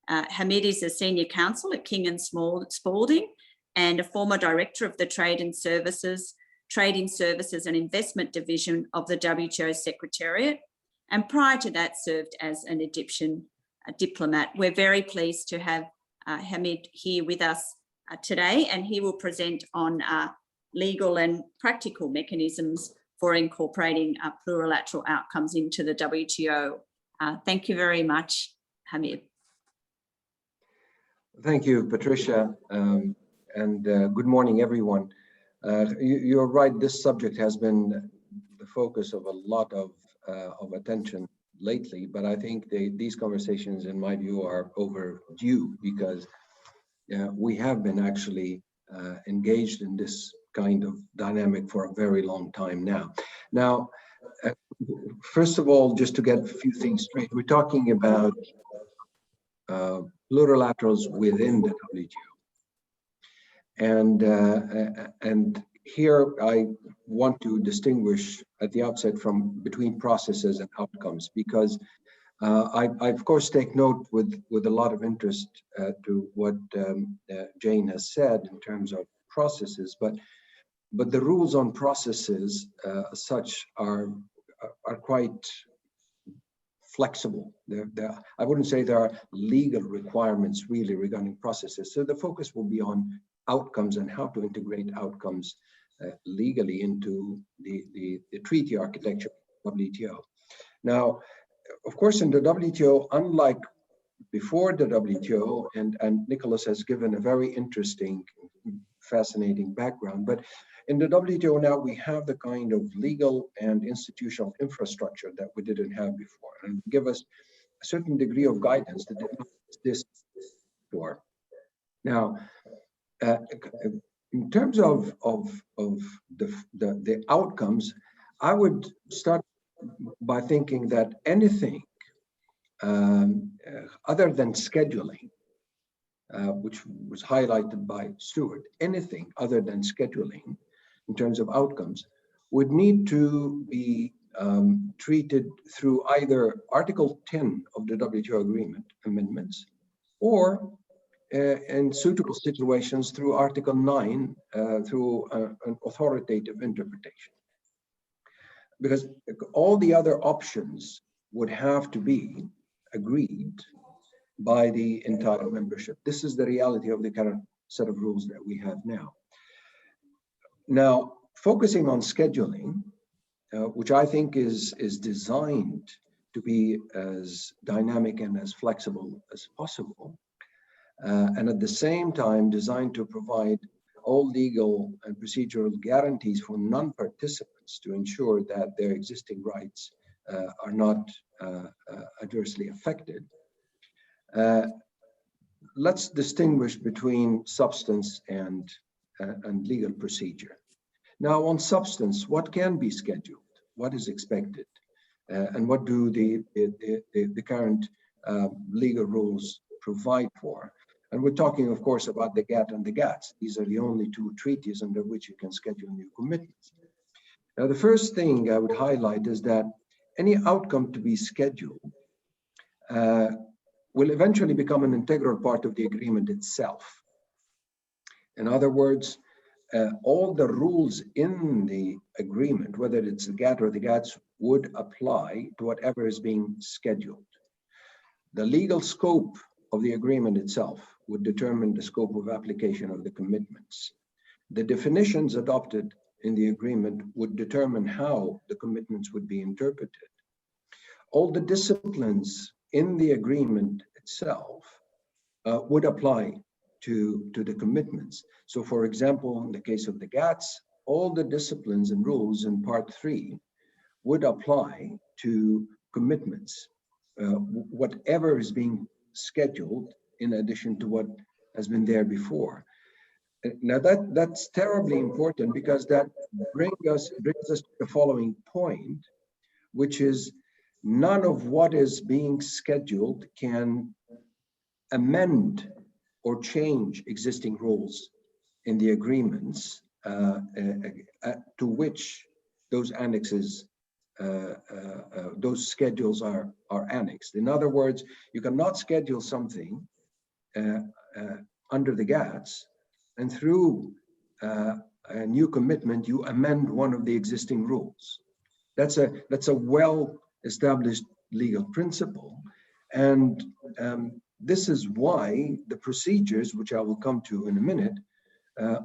Hamid is a senior counsel at King & Spalding and a former director of the Trading Services and Investment Division of the WTO Secretariat, and prior to that served as an Egyptian diplomat. We're very pleased to have Hamid here with us today, and he will present on legal and practical mechanisms for incorporating plurilateral outcomes into the WTO. Thank you very much, Hamid. Thank you, Patricia, and good morning, everyone. You're right, this subject has been the focus of a lot of attention lately, but I think these conversations, in my view, are overdue because we have been actually engaged in this kind of dynamic for a very long time now. Now, first of all, just to get a few things straight, we're talking about plurilaterals within the WTO. And here I want to distinguish at the outset between processes and outcomes, because I of course take note with a lot of interest to what Jane has said in terms of processes, but the rules on processes as such are quite flexible. I wouldn't say there are legal requirements really regarding processes. So the focus will be on outcomes and how to integrate outcomes legally into the treaty architecture of WTO. Now, of course, in the WTO, unlike before the WTO, and Nicholas has given a very interesting, fascinating background, but in the WTO now we have the kind of legal and institutional infrastructure that we didn't have before, and give us a certain degree of guidance that did not exist before. Now, in terms of the outcomes, I would start by thinking that anything other than scheduling, which was highlighted by Stuart, anything other than scheduling in terms of outcomes would need to be treated through either Article 10 of the WTO agreement amendments, or in suitable situations through Article 9 through an authoritative interpretation. Because all the other options would have to be agreed by the entire membership. This is the reality of the current set of rules that we have now. Now, focusing on scheduling, which I think is designed to be as dynamic and as flexible as possible, and at the same time designed to provide all legal and procedural guarantees for non-participants to ensure that their existing rights are not adversely affected. Let's distinguish between substance and legal procedure. Now, on substance, what can be scheduled? What is expected? And what do the current legal rules provide for? And we're talking, of course, about the GATT and the GATS. These are the only two treaties under which you can schedule new commitments. Now, the first thing I would highlight is that any outcome to be scheduled will eventually become an integral part of the agreement itself. In other words, all the rules in the agreement, whether it's the GATT or the GATS, would apply to whatever is being scheduled. The legal scope of the agreement itself would determine the scope of application of the commitments. The definitions adopted in the agreement would determine how the commitments would be interpreted. All the disciplines in the agreement itself would apply to the commitments. So for example, in the case of the GATS, all the disciplines and rules in part 3 would apply to commitments, whatever is being scheduled in addition to what has been there before. Now that's terribly important, because that brings us to the following point, which is none of what is being scheduled can amend or change existing rules in the agreements to which those annexes, those schedules are annexed. In other words, you cannot schedule something under the GATS, and through a new commitment, you amend one of the existing rules. That's a well-established legal principle, and this is why the procedures, which I will come to in a minute,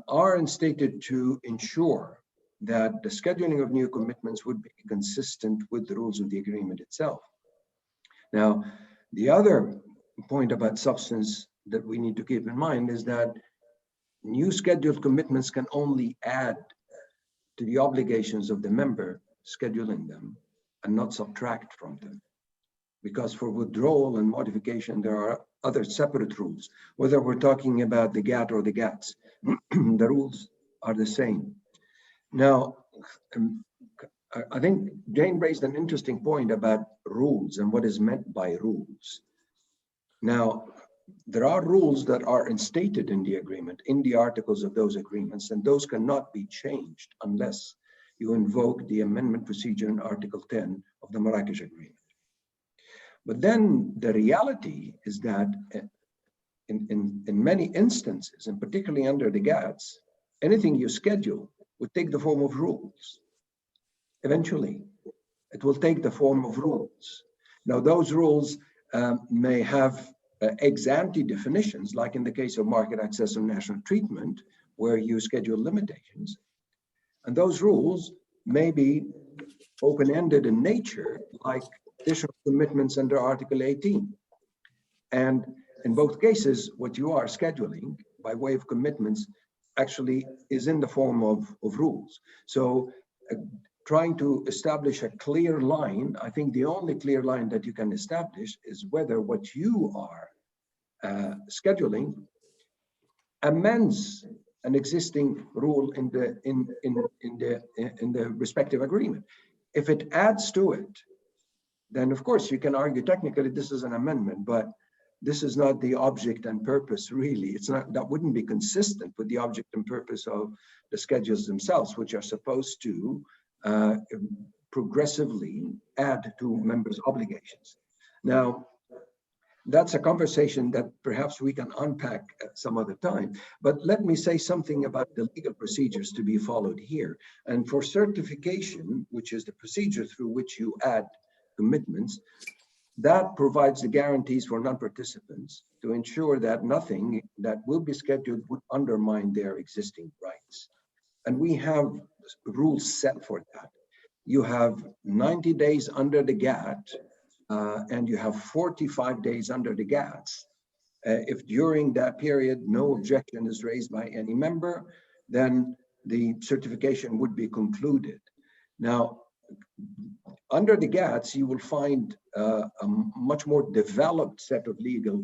are instated to ensure that the scheduling of new commitments would be consistent with the rules of the agreement itself. Now, the other point about substance that we need to keep in mind is that new scheduled commitments can only add to the obligations of the member scheduling them and not subtract from them. Because for withdrawal and modification, there are other separate rules. Whether we're talking about the GATT or the GATS, the rules are the same. Now, I think Jane raised an interesting point about rules and what is meant by rules. Now, there are rules that are instated in the agreement, in the articles of those agreements, and those cannot be changed unless you invoke the amendment procedure in Article 10 of the Marrakesh Agreement. But then the reality is that in many instances, and particularly under the GATS, anything you schedule would take the form of rules. Eventually, it will take the form of rules. Now, those rules may have ex ante definitions, like in the case of market access and national treatment, where you schedule limitations. And those rules may be open-ended in nature, like additional commitments under Article 18. And in both cases, what you are scheduling by way of commitments actually is in the form of rules. So trying to establish a clear line, I think the only clear line that you can establish is whether what you are scheduling amends an existing rule in the respective agreement. If it adds to it, then of course you can argue technically this is an amendment, but this is not the object and purpose really. It's not, that wouldn't be consistent with the object and purpose of the schedules themselves, which are supposed to progressively add to members' obligations. Now, that's a conversation that perhaps we can unpack at some other time. But let me say something about the legal procedures to be followed here. And for certification, which is the procedure through which you add commitments, that provides the guarantees for non-participants to ensure that nothing that will be scheduled would undermine their existing rights. And we have rules set for that. You have 90 days under the GATT, and you have 45 days under the GATS. If during that period no objection is raised by any member, then the certification would be concluded. Now, under the GATS, you will find a much more developed set of legal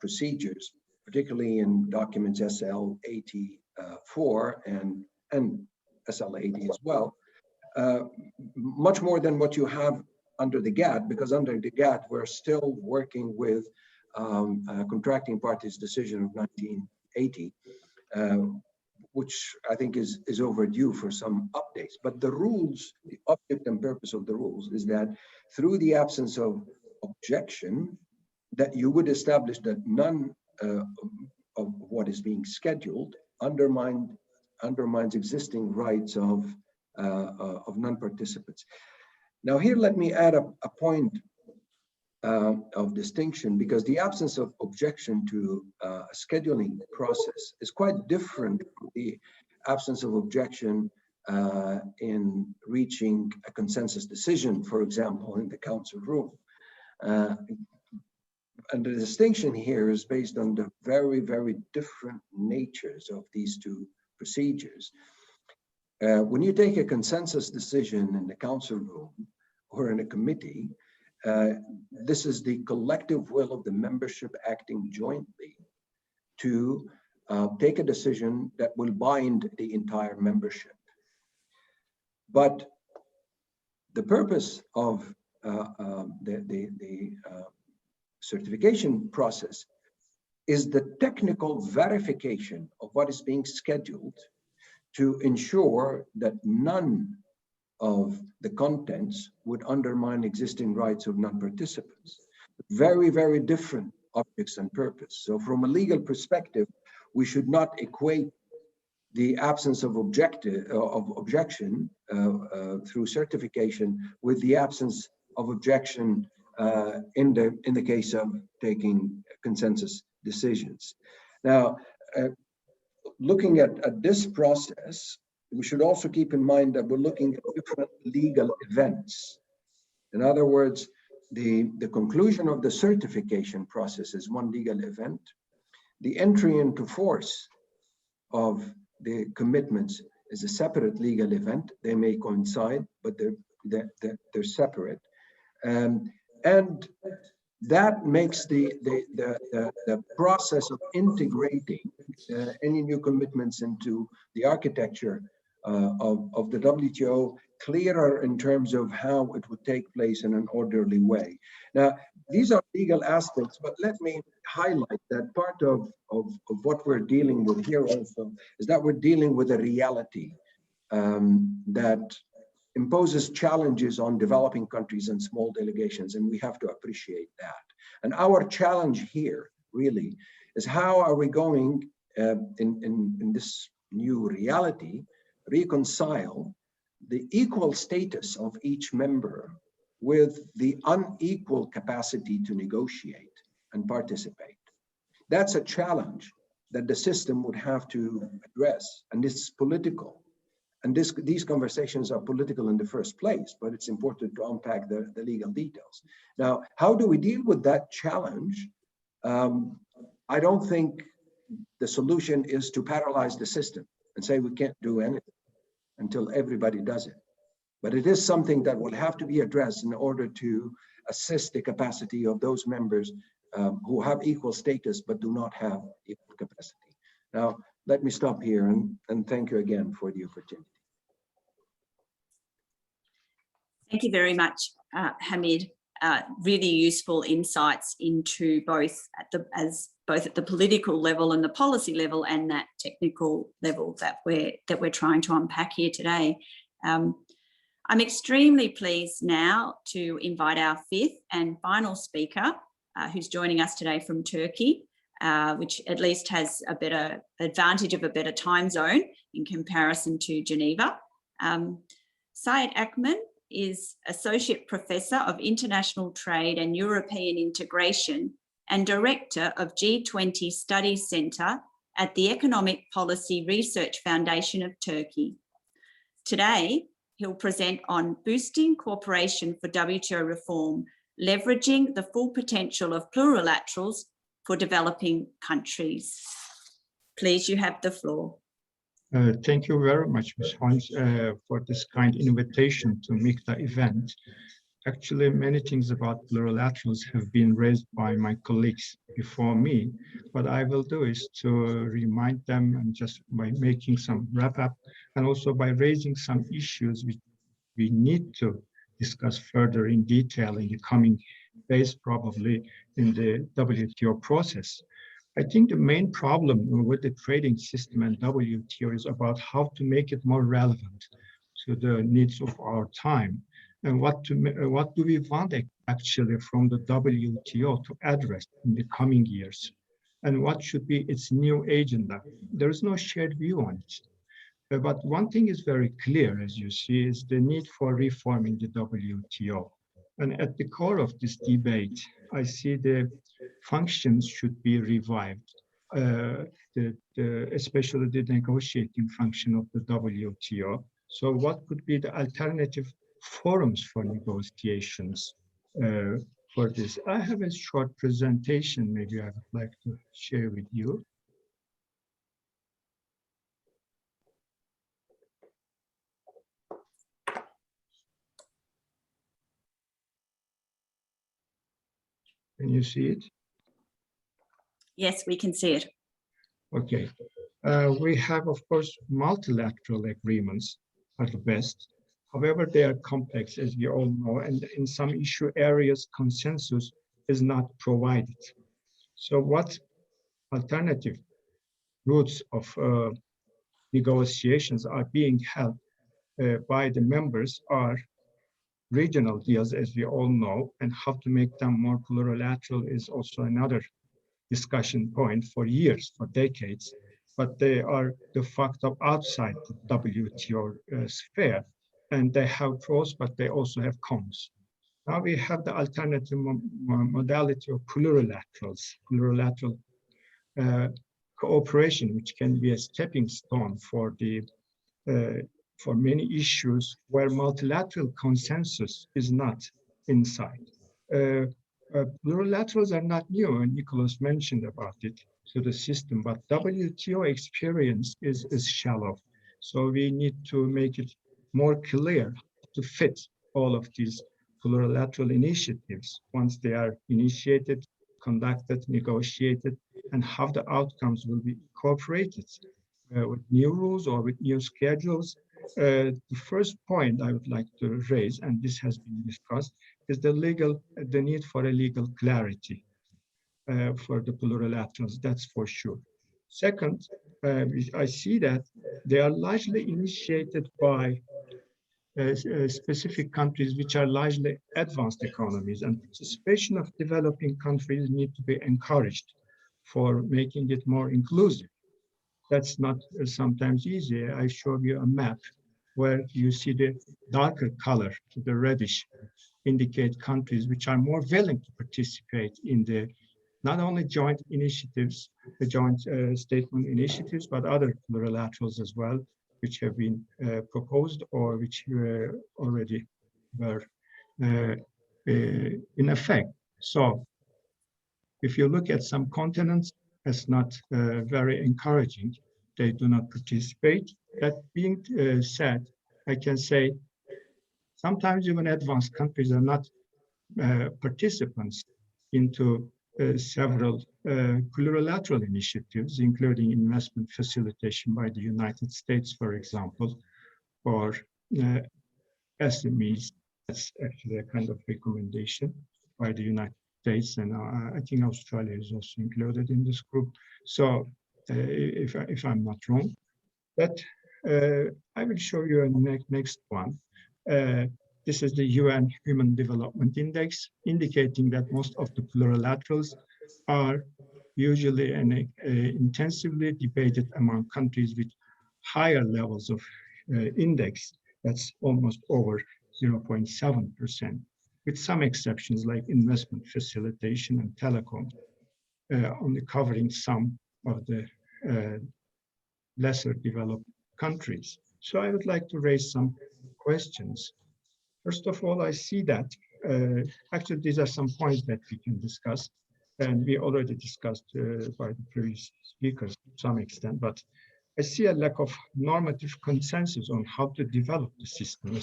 procedures, particularly in documents SL 84 and SL 80 as well, much more than what you have under the GATT, because under the GATT, we're still working with a contracting party's decision of 1980, which I think is overdue for some updates. But the rules, the object and purpose of the rules is that through the absence of objection, that you would establish that none of what is being scheduled undermines existing rights of non-participants. Now here, let me add a point of distinction, because the absence of objection to a scheduling process is quite different from the absence of objection in reaching a consensus decision, for example, in the council room. and the distinction here is based on the very, very different natures of these two procedures. When you take a consensus decision in the council room or in a committee, this is the collective will of the membership acting jointly to take a decision that will bind the entire membership. But the purpose of the certification process is the technical verification of what is being scheduled to ensure that none of the contents would undermine existing rights of non-participants. Very, very different objects and purpose. So from a legal perspective, we should not equate the absence of objection through certification with the absence of objection in the case of taking consensus decisions. Now, looking at this process, we should also keep in mind that we're looking at different legal events. In other words, the conclusion of the certification process is one legal event. The entry into force of the commitments is a separate legal event. They may coincide, but they're separate. And that makes the process of integrating any new commitments into the architecture of the WTO clearer in terms of how it would take place in an orderly way. Now, these are legal aspects, but let me highlight that part of what we're dealing with here also is that we're dealing with a reality that imposes challenges on developing countries and small delegations, and we have to appreciate that. And our challenge here really is how are we going in this new reality reconcile the equal status of each member with the unequal capacity to negotiate and participate. That's a challenge that the system would have to address, and it's political. And these conversations are political in the first place, but it's important to unpack the legal details. Now, how do we deal with that challenge? I don't think the solution is to paralyze the system and say we can't do anything until everybody does it. But it is something that will have to be addressed in order to assist the capacity of those members who have equal status but do not have equal capacity. Now, let me stop here and thank you again for the opportunity. Thank you very much, Hamid. Really useful insights into both at the political level and the policy level and that technical level that we're trying to unpack here today. I'm extremely pleased now to invite our fifth and final speaker, who's joining us today from Turkey, which at least has a better advantage of a better time zone in comparison to Geneva. Syed Akman is Associate Professor of International Trade and European Integration and Director of G20 Studies Centre at the Economic Policy Research Foundation of Turkey. Today, he'll present on boosting cooperation for WTO reform, leveraging the full potential of plurilaterals for developing countries. Please, you have the floor. Thank you very much, Ms. Hans, for this kind invitation to MIKTA event. Actually, many things about plurilaterals have been raised by my colleagues before me. What I will do is to remind them, and just by making some wrap up, and also by raising some issues which we need to discuss further in detail in the coming days, probably in the WTO process. I think the main problem with the trading system and WTO is about how to make it more relevant to the needs of our time, and what do we want actually from the WTO to address in the coming years, and what should be its new agenda. There is no shared view on it. But one thing is very clear, as you see, is the need for reforming the WTO. And at the core of this debate, I see the functions should be revived, especially the negotiating function of the WTO. So what could be the alternative forums for negotiations? for this. I have a short presentation maybe I would like to share with you. Can you see it? Yes, we can see it. Okay. We have, of course, multilateral agreements are the best. However, they are complex, as we all know, and in some issue areas, consensus is not provided. So what alternative routes of negotiations are being held by the members are regional deals, as we all know, and how to make them more plurilateral is also another discussion point for years, for decades, but they are de facto outside the WTO sphere, and they have pros, but they also have cons. Now we have the alternative modality of plurilateral cooperation, which can be a stepping stone for the for many issues where multilateral consensus is not in sight. Plurilaterals are not new, and Nicholas mentioned about it to the system, but WTO experience is shallow. So we need to make it more clear to fit all of these plurilateral initiatives once they are initiated, conducted, negotiated, and how the outcomes will be incorporated with new rules or with new schedules. The first point I would like to raise, and this has been discussed, is the need for a legal clarity for the plurilaterals, that's for sure. Second, I see that they are largely initiated by specific countries which are largely advanced economies, and participation of developing countries need to be encouraged for making it more inclusive. That's not sometimes easy. I showed you a map where you see the darker color, the reddish, indicate countries which are more willing to participate in the not only joint initiatives, the joint statement initiatives, but other plurilaterals as well, which have been proposed or which already were in effect. So if you look at some continents, it's not very encouraging. They do not participate. That being said, I can say sometimes even advanced countries are not participants into several plurilateral initiatives, including investment facilitation by the United States, for example, or SMEs. That's actually a kind of recommendation by the United States, and I think Australia is also included in this group. So if I'm not wrong, but I will show you a next one. This is the UN Human Development Index, indicating that most of the plurilaterals are usually and intensively debated among countries with higher levels of index. That's almost over 0.7%, with some exceptions like investment facilitation and telecom, only covering some of the lesser developed countries. So I would like to raise some questions. First of all, I see that, actually these are some points that we can discuss, and we already discussed by the previous speakers to some extent, but I see a lack of normative consensus on how to develop the system.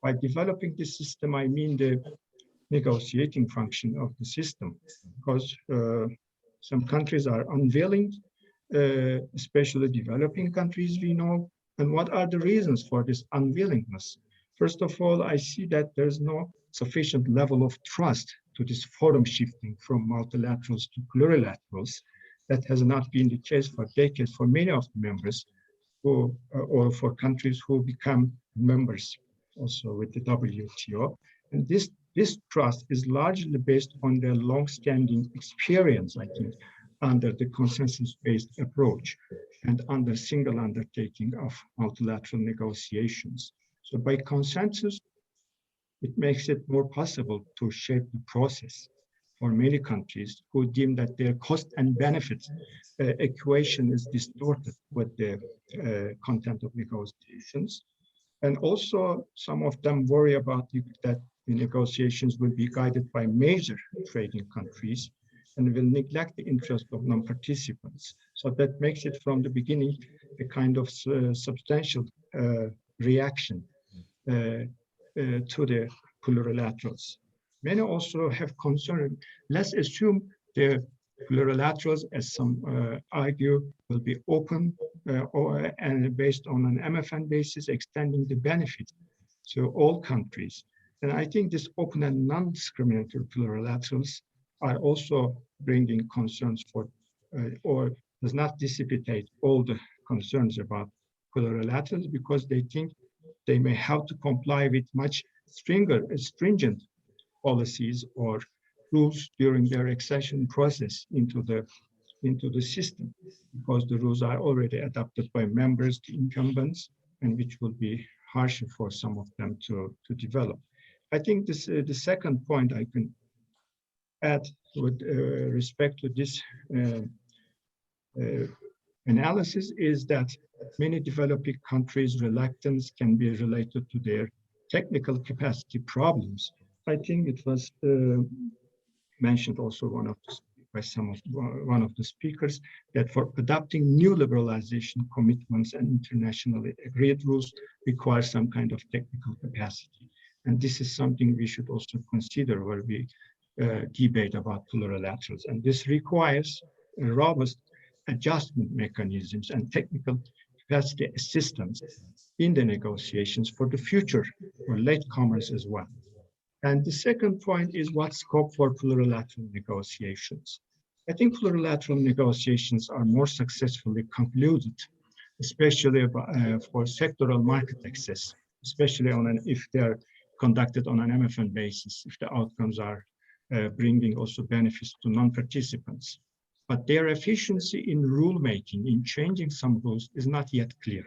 By developing the system, I mean the negotiating function of the system, because some countries are unwilling, especially developing countries we know. And what are the reasons for this unwillingness? First of all, I see that there's no sufficient level of trust to this forum shifting from multilaterals to plurilaterals. That has not been the case for decades for many of the members who, or for countries who become members also with the WTO. And this trust is largely based on their long-standing experience, I think, under the consensus-based approach and under single undertaking of multilateral negotiations. So by consensus, it makes it more possible to shape the process for many countries who deem that their cost and benefits equation is distorted with the content of negotiations. And also some of them worry about that the negotiations will be guided by major trading countries and will neglect the interest of non-participants. So that makes it from the beginning a kind of substantial reaction to the plurilaterals. Many also have concern. Let's assume the plurilaterals, as some argue, will be open and based on an MFN basis, extending the benefit to all countries. And I think this open and non-discriminatory plurilaterals are also bringing concerns for, or does not dissipate all the concerns about plurilaterals, because they think they may have to comply with much stringent policies or rules during their accession process into the system, because the rules are already adopted by members, the incumbents, and which will be harsher for some of them to develop. I think this the second point I can add with respect to this analysis is that many developing countries' reluctance can be related to their technical capacity problems. I think it was mentioned also by one of the speakers that for adopting new liberalization commitments and internationally agreed rules require some kind of technical capacity. And this is something we should also consider where we debate about plurilaterals. And this requires robust adjustment mechanisms and technical capacity assistance in the negotiations for the future, for latecomers as well. And the second point is what scope for plurilateral negotiations. I think plurilateral negotiations are more successfully concluded, especially for sectoral market access, especially if they're conducted on an MFN basis, if the outcomes are bringing also benefits to non-participants. But their efficiency in rulemaking, in changing some rules, is not yet clear.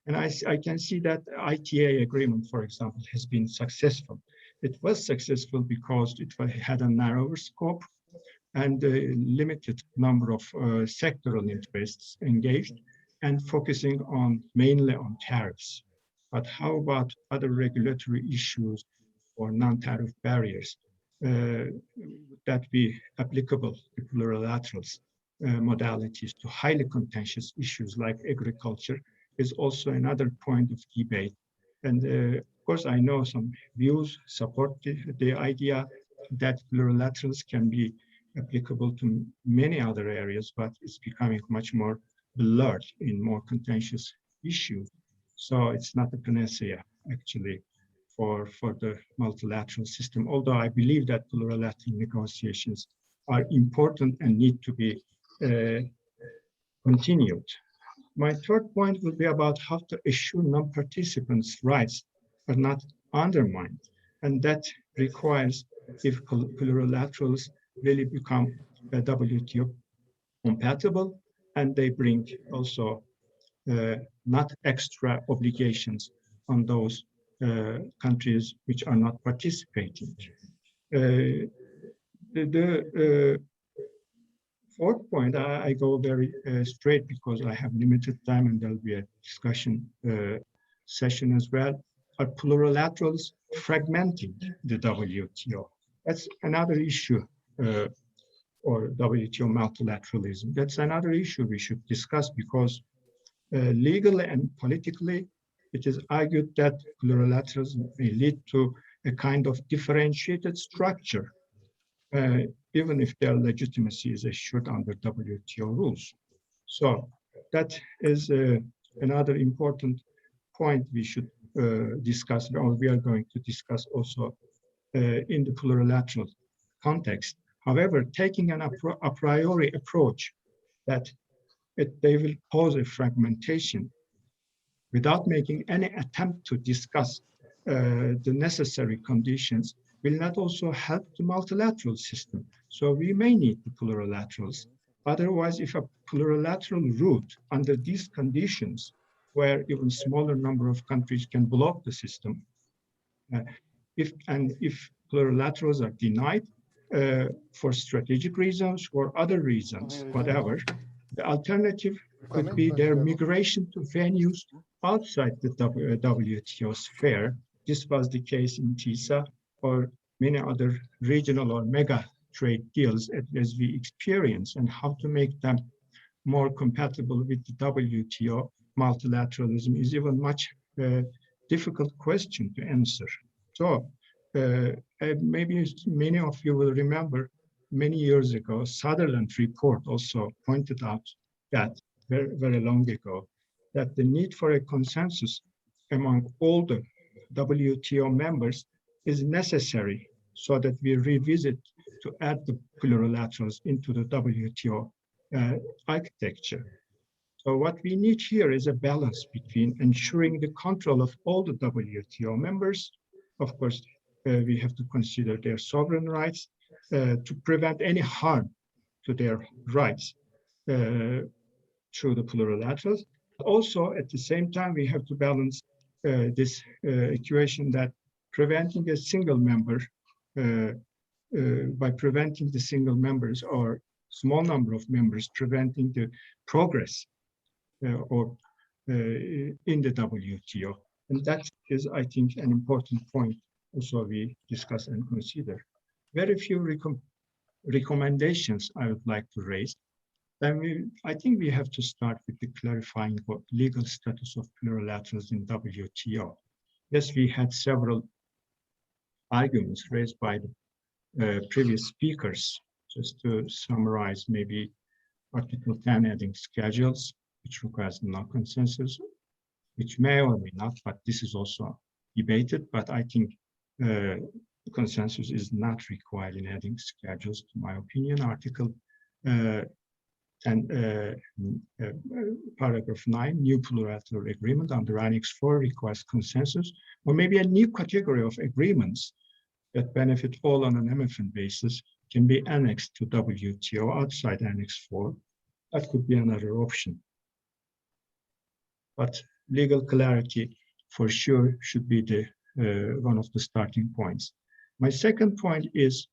And I can see that the ITA agreement, for example, has been successful. It was successful because it had a narrower scope and a limited number of sectoral interests engaged and focusing mainly on tariffs. But how about other regulatory issues or non-tariff barriers that be applicable to plurilaterals modalities to highly contentious issues like agriculture is also another point of debate. And of course, I know some views support the idea that plurilaterals can be applicable to many other areas, but it's becoming much more blurred in more contentious issues. So it's not a panacea, actually, for the multilateral system, although I believe that plurilateral negotiations are important and need to be continued. My third point will be about how to assure non-participants' rights are not undermined. And that requires, if plurilaterals really become WTO compatible, and they bring also not extra obligations on those countries which are not participating. The fourth point, I go very straight because I have limited time and there'll be a discussion session as well. Are plurilaterals fragmenting the WTO? That's another issue, or WTO multilateralism. That's another issue we should discuss because legally and politically, it is argued that plurilateralism may lead to a kind of differentiated structure, even if their legitimacy is assured under WTO rules. So that is another important point we should discuss, or we are going to discuss also in the plurilateral context. However, taking an a priori approach that they will cause a fragmentation without making any attempt to discuss the necessary conditions will not also help the multilateral system. So we may need the plurilaterals. Otherwise, if a plurilateral route under these conditions, where even smaller number of countries can block the system, if plurilaterals are denied for strategic reasons or other reasons, whatever, the alternative could be their migration to venues outside the WTO sphere, This was the case in TISA or many other regional or mega trade deals as we experience, and how to make them more compatible with the WTO multilateralism is even much difficult question to answer. So maybe many of you will remember many years ago, Sutherland report also pointed out that very, very long ago, that the need for a consensus among all the WTO members is necessary so that we revisit to add the plurilaterals into the WTO architecture. So what we need here is a balance between ensuring the control of all the WTO members. Of course, we have to consider their sovereign rights to prevent any harm to their rights through the plurilaterals. Also, at the same time, we have to balance this equation that preventing a single member, by preventing the single members or small number of members, preventing the progress in the WTO. And that is, I think, an important point also we discuss and consider. Very few recommendations I would like to raise. Then I think we have to start with the clarifying what legal status of plurilaterals in WTO. Yes, we had several arguments raised by the previous speakers. Just to summarize, maybe Article 10 adding schedules, which requires no consensus, which may or may not, but this is also debated. But I think consensus is not required in adding schedules, to my opinion. Article paragraph 9, new plurilateral agreement under Annex 4 requires consensus, or maybe a new category of agreements that benefit all on an MFN basis can be annexed to WTO outside Annex 4. That could be another option. But legal clarity for sure should be the one of the starting points. My second point is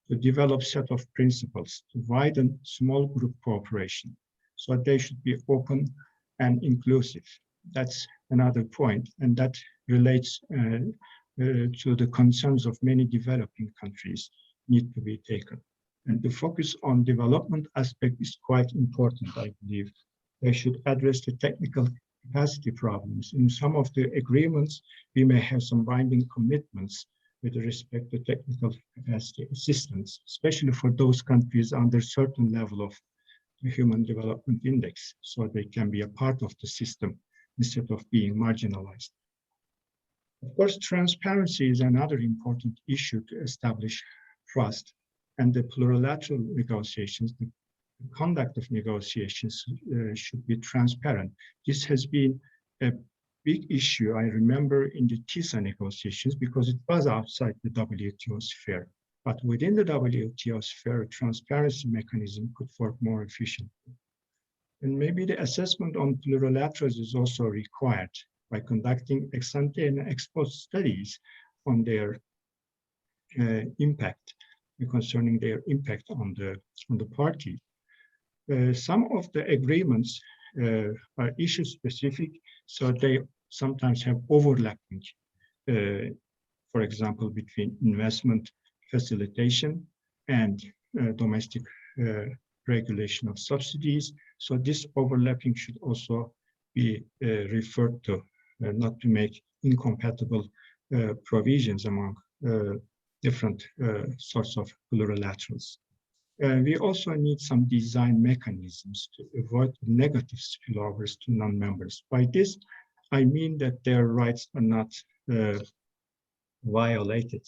to develop set of principles to widen small group cooperation. So they should be open and inclusive. That's another point, and that relates to the concerns of many developing countries need to be taken. And the focus on development aspect is quite important, I believe. They should address the technical capacity problems. In some of the agreements, we may have some binding commitments with respect to technical capacity assistance, especially for those countries under certain level of the Human Development Index, so they can be a part of the system instead of being marginalized. Of course, transparency is another important issue to establish trust, and the plurilateral negotiations, the conduct of negotiations should be transparent. This has been a big issue, I remember, in the TISA negotiations, because it was outside the WTO sphere. But within the WTO sphere, a transparency mechanism could work more efficiently. And maybe the assessment on plurilaterals is also required by conducting ex ante and ex post studies on their impact, concerning their impact on the party. Some of the agreements are issue specific, so they sometimes have overlapping, for example, between investment facilitation and domestic regulation of subsidies. So this overlapping should also be referred to, not to make incompatible provisions among different sorts of plurilaterals. We also need some design mechanisms to avoid negative spillovers to non-members. By this, I mean that their rights are not violated.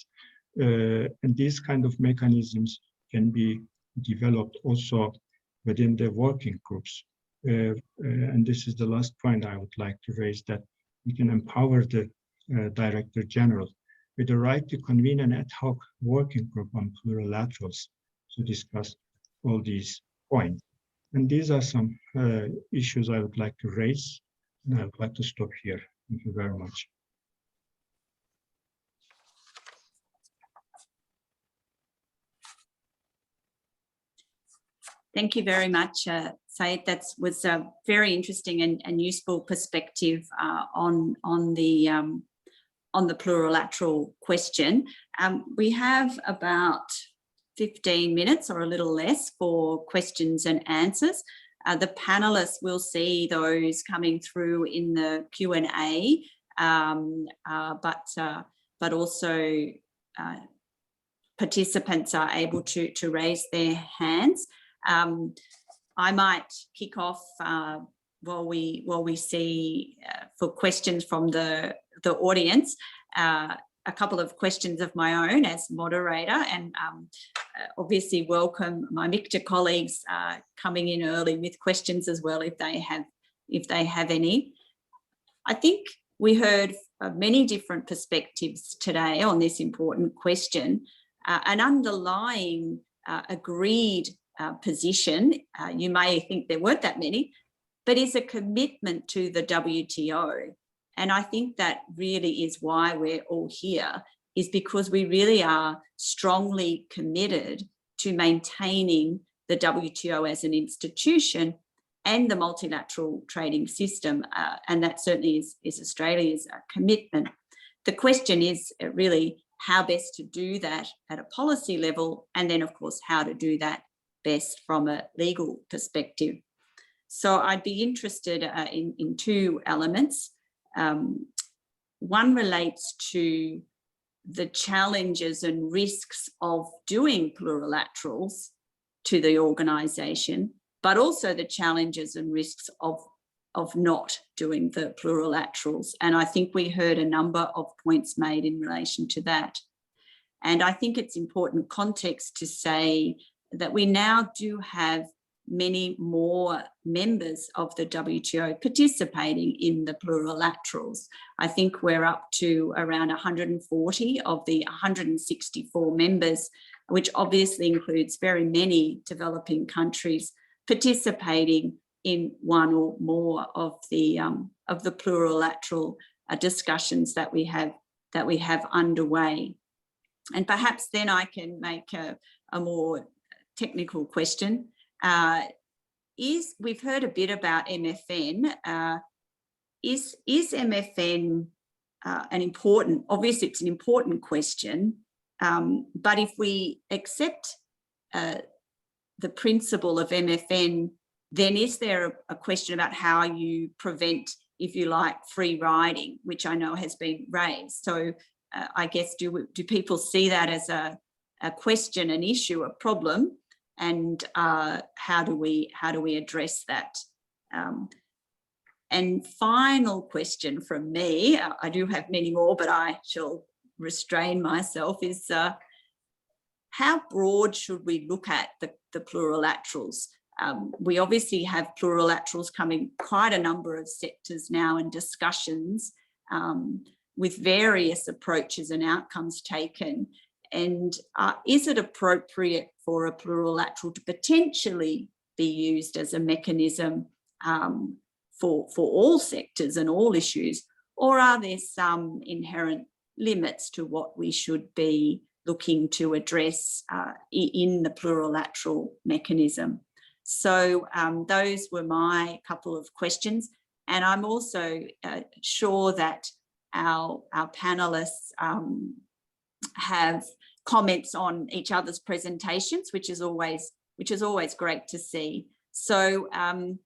And these kind of mechanisms can be developed also within the working groups. And this is the last point I would like to raise, that we can empower the Director General with the right to convene an ad hoc working group on plurilaterals to discuss all these points. And these are some issues I would like to raise, and I would like to stop here. Thank you very much. Thank you very much, Said. That was a very interesting and useful perspective on the the plurilateral question. We have about 15 minutes or a little less for questions and answers. The panelists will see those coming through in the Q&A, but also participants are able to raise their hands. I might kick off while we see for questions from the audience. A couple of questions of my own as moderator, and obviously welcome my MIKTA colleagues coming in early with questions as well if they have any. I think we heard many different perspectives today on this important question. An underlying agreed position, you may think there weren't that many, but is a commitment to the WTO. And I think that really is why we're all here, is because we really are strongly committed to maintaining the WTO as an institution and the multilateral trading system. And that certainly is Australia's commitment. The question is really how best to do that at a policy level, and then of course, how to do that best from a legal perspective. So I'd be interested in two elements. One relates to the challenges and risks of doing plurilaterals to the organisation, but also the challenges and risks of not doing the plurilaterals. And I think we heard a number of points made in relation to that. And I think it's important context to say that we now do have many more members of the WTO participating in the plurilaterals. I think we're up to around 140 of the 164 members, which obviously includes very many developing countries participating in one or more of the plurilateral discussions that we have underway. And perhaps then I can make a more technical question. We've heard a bit about MFN. Is MFN obviously it's an important question, but if we accept the principle of MFN, then is there a question about how you prevent, if you like, free riding, which I know has been raised? So I guess do people see that as a question, an issue, a problem? And how do we address that? And final question from me, I do have many more, but I shall restrain myself, is how broad should we look at the plurilaterals? We obviously have plurilaterals coming quite a number of sectors now and discussions with various approaches and outcomes taken. And is it appropriate for a plurilateral to potentially be used as a mechanism for all sectors and all issues, or are there some inherent limits to what we should be looking to address in the plurilateral mechanism? So those were my couple of questions, and I'm also sure that our panelists have comments on each other's presentations, which is always great to see. So I'm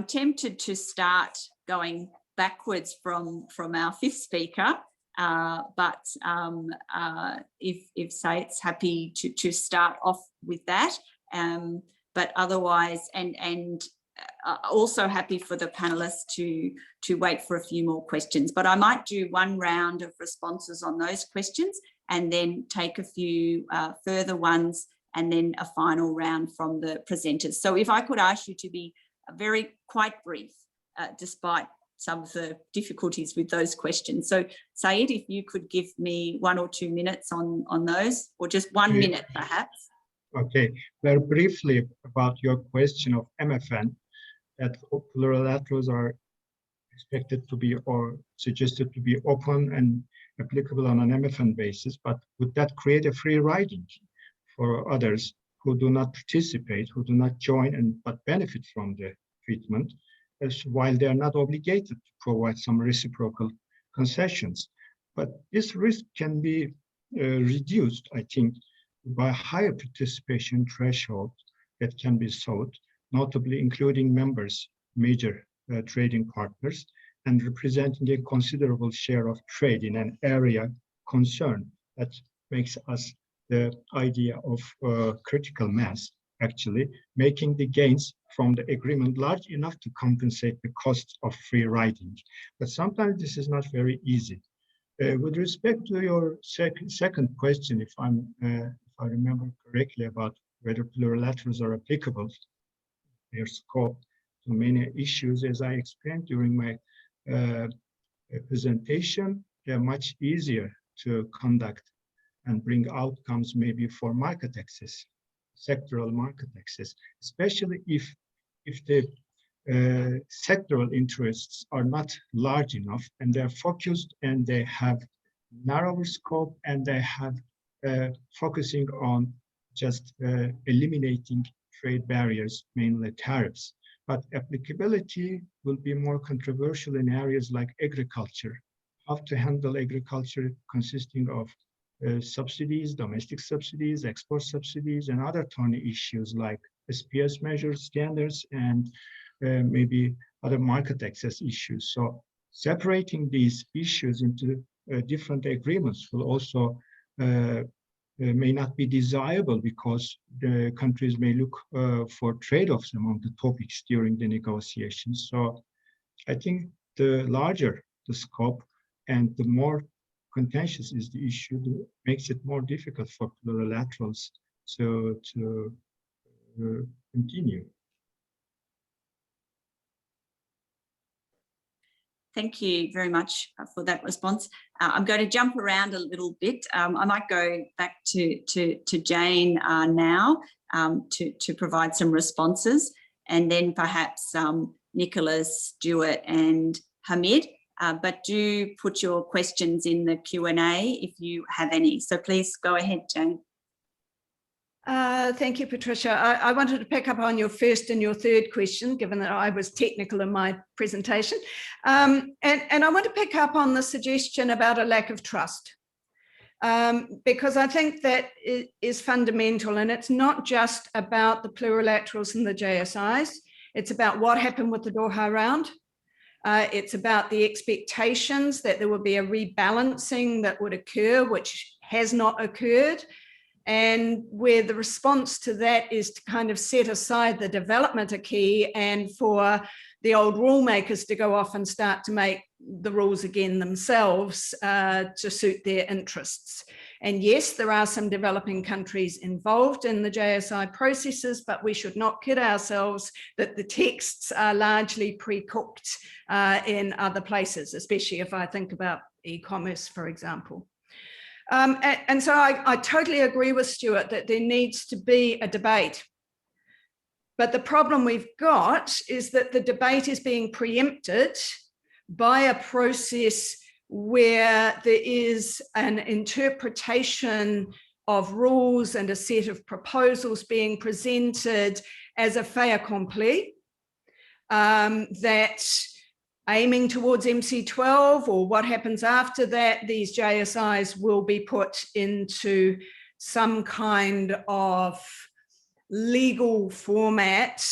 tempted to start going backwards from our fifth speaker, but if Said's happy to start off with that, but otherwise, and also happy for the panelists to wait for a few more questions. But I might do one round of responses on those questions and then take a few further ones and then a final round from the presenters. So if I could ask you to be quite brief, despite some of the difficulties with those questions. So Said, if you could give me 1 or 2 minutes on those, or just 1 minute perhaps. Okay, very briefly about your question of MFN, that plurilaterals are expected to be or suggested to be open and applicable on an MFN basis, but would that create a free riding for others who do not participate, who do not join but benefit from the treatment, as while they are not obligated to provide some reciprocal concessions? But this risk can be reduced, I think, by higher participation threshold that can be sought, notably including members, major trading partners, and representing a considerable share of trade in an area concern. That makes us the idea of critical mass, actually, making the gains from the agreement large enough to compensate the costs of free riding. But sometimes this is not very easy. With respect to your second question, if I remember correctly, about whether plurilaterals are applicable, their scope to many issues, as I explained during my presentation, they're much easier to conduct and bring outcomes maybe for market access, sectoral market access, especially if the sectoral interests are not large enough and they're focused and they have narrower scope and they have focusing on just eliminating trade barriers, mainly tariffs. But applicability will be more controversial in areas like agriculture, how to handle agriculture consisting of subsidies, domestic subsidies, export subsidies, and other thorny issues like SPS measures, standards, and maybe other market access issues. So separating these issues into different agreements will also may not be desirable because the countries may look for trade-offs among the topics during the negotiations. So I think the larger the scope and the more contentious is the issue, makes it more difficult for plurilaterals to continue. Thank you very much for that response. I'm going to jump around a little bit. I might go back to Jane now to provide some responses, and then perhaps Nicholas, Stuart and Hamid. But do put your questions in the Q&A if you have any. So please go ahead, Jane. Thank you, Patricia. I wanted to pick up on your first and your third question, given that I was technical in my presentation. And I want to pick up on the suggestion about a lack of trust, because I think that is fundamental, and it's not just about the plurilaterals and the JSIs. It's about what happened with the Doha round. It's about the expectations that there would be a rebalancing that would occur, which has not occurred. And where the response to that is to kind of set aside the development acquis and for the old rule makers to go off and start to make the rules again themselves to suit their interests. And yes, there are some developing countries involved in the JSI processes, but we should not kid ourselves that the texts are largely pre-cooked in other places, especially if I think about e-commerce, for example. And so I totally agree with Stuart that there needs to be a debate. But the problem we've got is that the debate is being preempted by a process where there is an interpretation of rules and a set of proposals being presented as a fait accompli, that aiming towards MC12 or what happens after that, these JSIs will be put into some kind of legal format,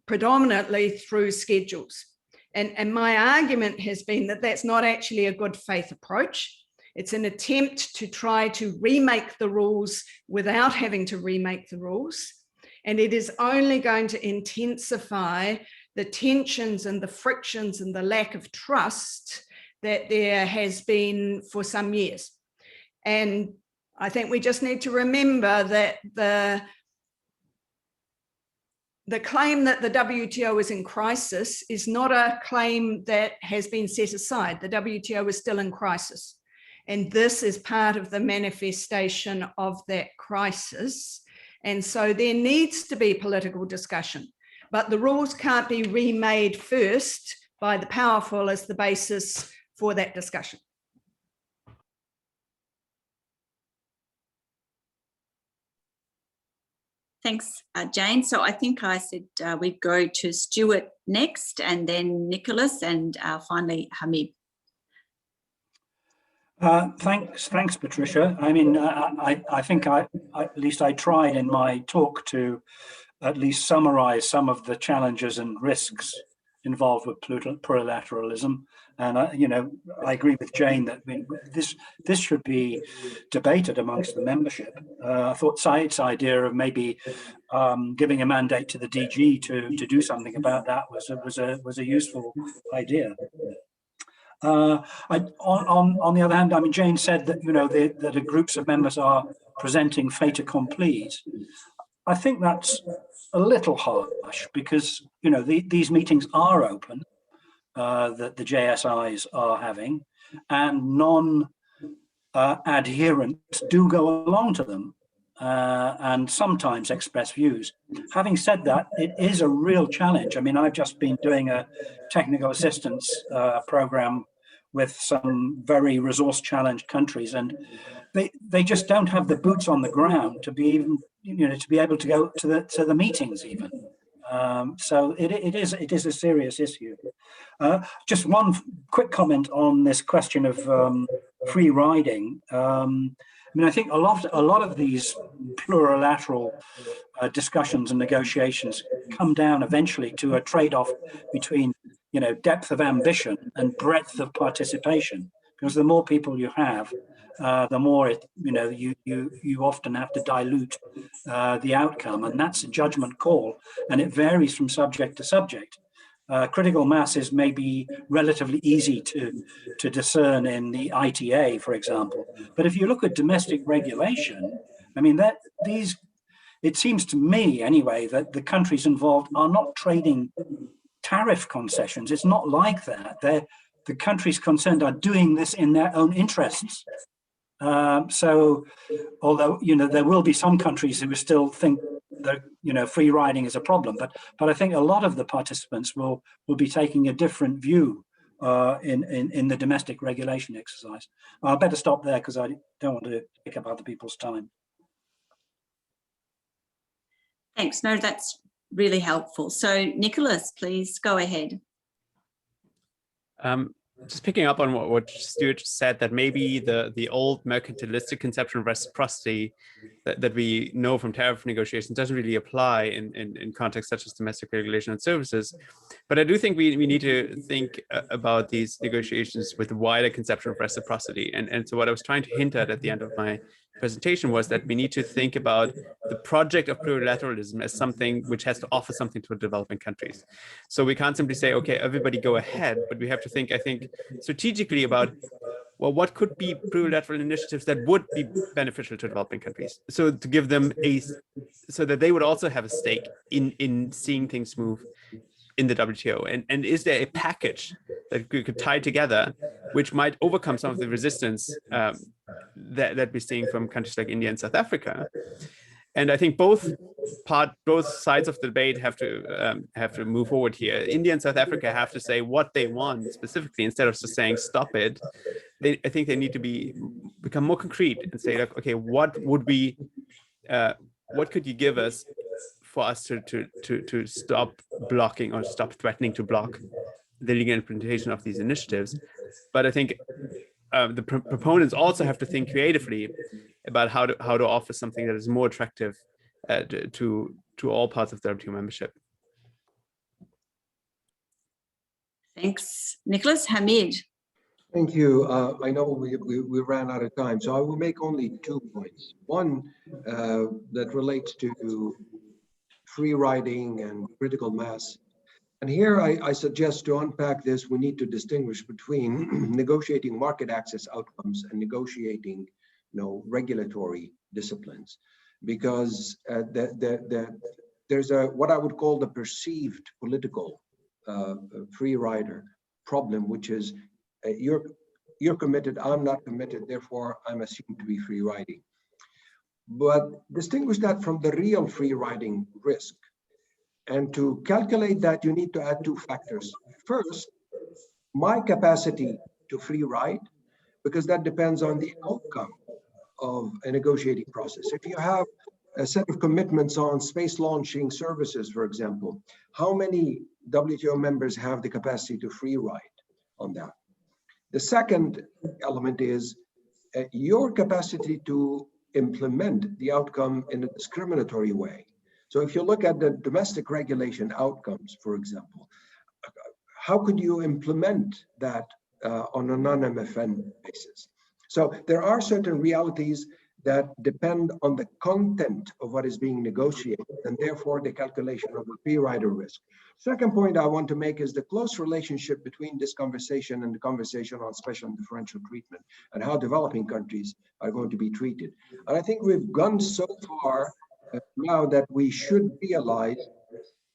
predominantly through schedules. And my argument has been that that's not actually a good faith approach. It's an attempt to try to remake the rules without having to remake the rules. And it is only going to intensify the tensions and the frictions and the lack of trust that there has been for some years. And I think we just need to remember that the claim that the WTO is in crisis is not a claim that has been set aside. The WTO is still in crisis. And this is part of the manifestation of that crisis. And so there needs to be political discussion. But the rules can't be remade first by the powerful as the basis for that discussion. Thanks, Jane. So I think I said we'd go to Stuart next, and then Nicholas, and finally Hamid. Thanks, Patricia. I mean, I think at least I tried in my talk to at least summarize some of the challenges and risks involved with plurilateralism. And I agree with Jane that this should be debated amongst the membership. I thought Said's idea of maybe giving a mandate to the DG to do something about that was a useful idea. On the other hand, I mean, Jane said that that the groups of members are presenting fait accompli. I think that's a little harsh because these meetings are open that the JSIs are having, and non-adherents do go along to them and sometimes express views. Having said that, it is a real challenge. I mean, I've just been doing a technical assistance program with some very resource-challenged countries, and they just don't have the boots on the ground to be even to be able to go to the meetings even. So it is a serious issue. Just one quick comment on this question of free riding. I mean, I think a lot of these plurilateral discussions and negotiations come down eventually to a trade-off between depth of ambition and breadth of participation. Because the more people you have, the more you often have to dilute the outcome, and that's a judgment call, and it varies from subject to subject. Critical mass is maybe relatively easy to discern in the ITA, for example. But if you look at domestic regulation, I mean, it seems to me anyway that the countries involved are not trading tariff concessions. It's not like that. The countries concerned are doing this in their own interests. So, although there will be some countries who still think that free riding is a problem, but I think a lot of the participants will be taking a different view in the domestic regulation exercise. I better stop there because I don't want to pick up other people's time. Thanks. No, that's really helpful. So, Nicholas, please go ahead. Just picking up on what Stuart said, that maybe the old mercantilistic conception of reciprocity that we know from tariff negotiations doesn't really apply in contexts such as domestic regulation and services. But I do think we need to think about these negotiations with a wider conception of reciprocity. And so what I was trying to hint at the end of my presentation was that we need to think about the project of plurilateralism as something which has to offer something to developing countries. So we can't simply say, okay, everybody go ahead, but we have to think, I think, strategically about, well, what could be plurilateral initiatives that would be beneficial to developing countries? So to give them so that they would also have a stake in seeing things move in the WTO. And is there a package that we could tie together, which might overcome some of the resistance that we're seeing from countries like India and South Africa? And I think both sides of the debate have to move forward here. India and South Africa have to say what they want specifically, instead of just saying stop it. I think they need to become more concrete and say, like, okay, what could you give us for us to stop blocking or stop threatening to block the legal implementation of these initiatives? But I think the proponents also have to think creatively about how to offer something that is more attractive to all parts of the WTO membership. Thanks, Nicholas. Hamid. Thank you. I know we ran out of time, so I will make only 2 points. One that relates to free riding and critical mass. And here I suggest, to unpack this, we need to distinguish between negotiating market access outcomes and negotiating regulatory disciplines, because there's what I would call the perceived political free rider problem, which is you're committed, I'm not committed, therefore I'm assumed to be free riding. But distinguish that from the real free riding risk. And to calculate that, you need to add 2 factors. First, my capacity to free ride, because that depends on the outcome of a negotiating process. If you have a set of commitments on space launching services, for example, how many WTO members have the capacity to free ride on that? The second element is your capacity to implement the outcome in a discriminatory way. So if you look at the domestic regulation outcomes, for example, how could you implement that on a non-MFN basis? So there are certain realities that depend on the content of what is being negotiated, and therefore the calculation of the pre-rider risk. Second point I want to make is the close relationship between this conversation and the conversation on special and differential treatment, and how developing countries are going to be treated. And I think we've gone so far now that we should realize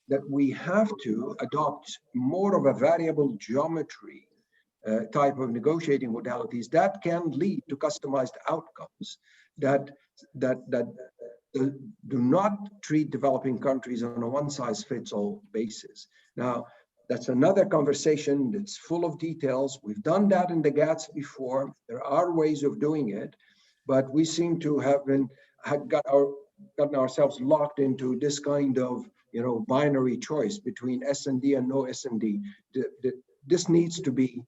that we have to adopt more of a variable geometry type of negotiating modalities that can lead to customized outcomes that do not treat developing countries on a one-size-fits-all basis. Now, that's another conversation that's full of details. We've done that in the GATS before. There are ways of doing it, but we seem to have gotten ourselves locked into this kind of binary choice between S&D and no S&D. This needs to be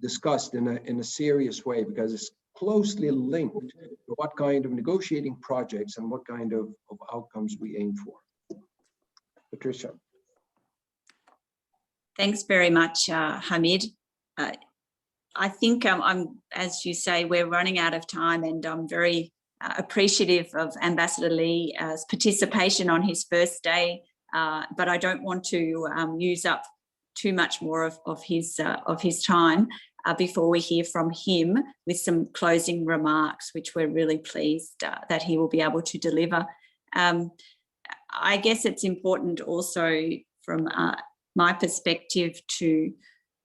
discussed in a serious way, because it's closely linked to what kind of negotiating projects and what kind of outcomes we aim for. Patricia. Thanks very much, Hamid. I think as you say, we're running out of time, and I'm very appreciative of Ambassador Lee's participation on his first day, but I don't want to use up too much more of his time before we hear from him with some closing remarks, which we're really pleased that he will be able to deliver. I guess it's important also from my perspective to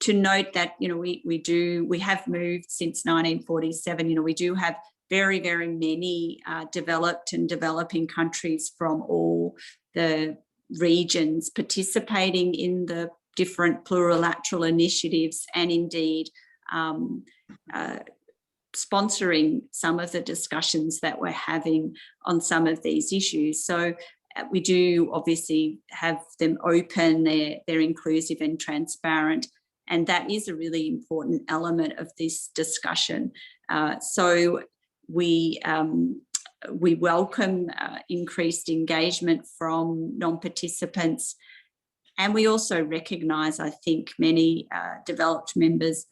note that we have moved since 1947. We do have very, very many developed and developing countries from all the regions participating in the different plurilateral initiatives, and indeed sponsoring some of the discussions that we're having on some of these issues. So we do obviously have them open, they're inclusive and transparent, and that is a really important element of this discussion. So we welcome increased engagement from non-participants, and we also recognise, I think, many developed members,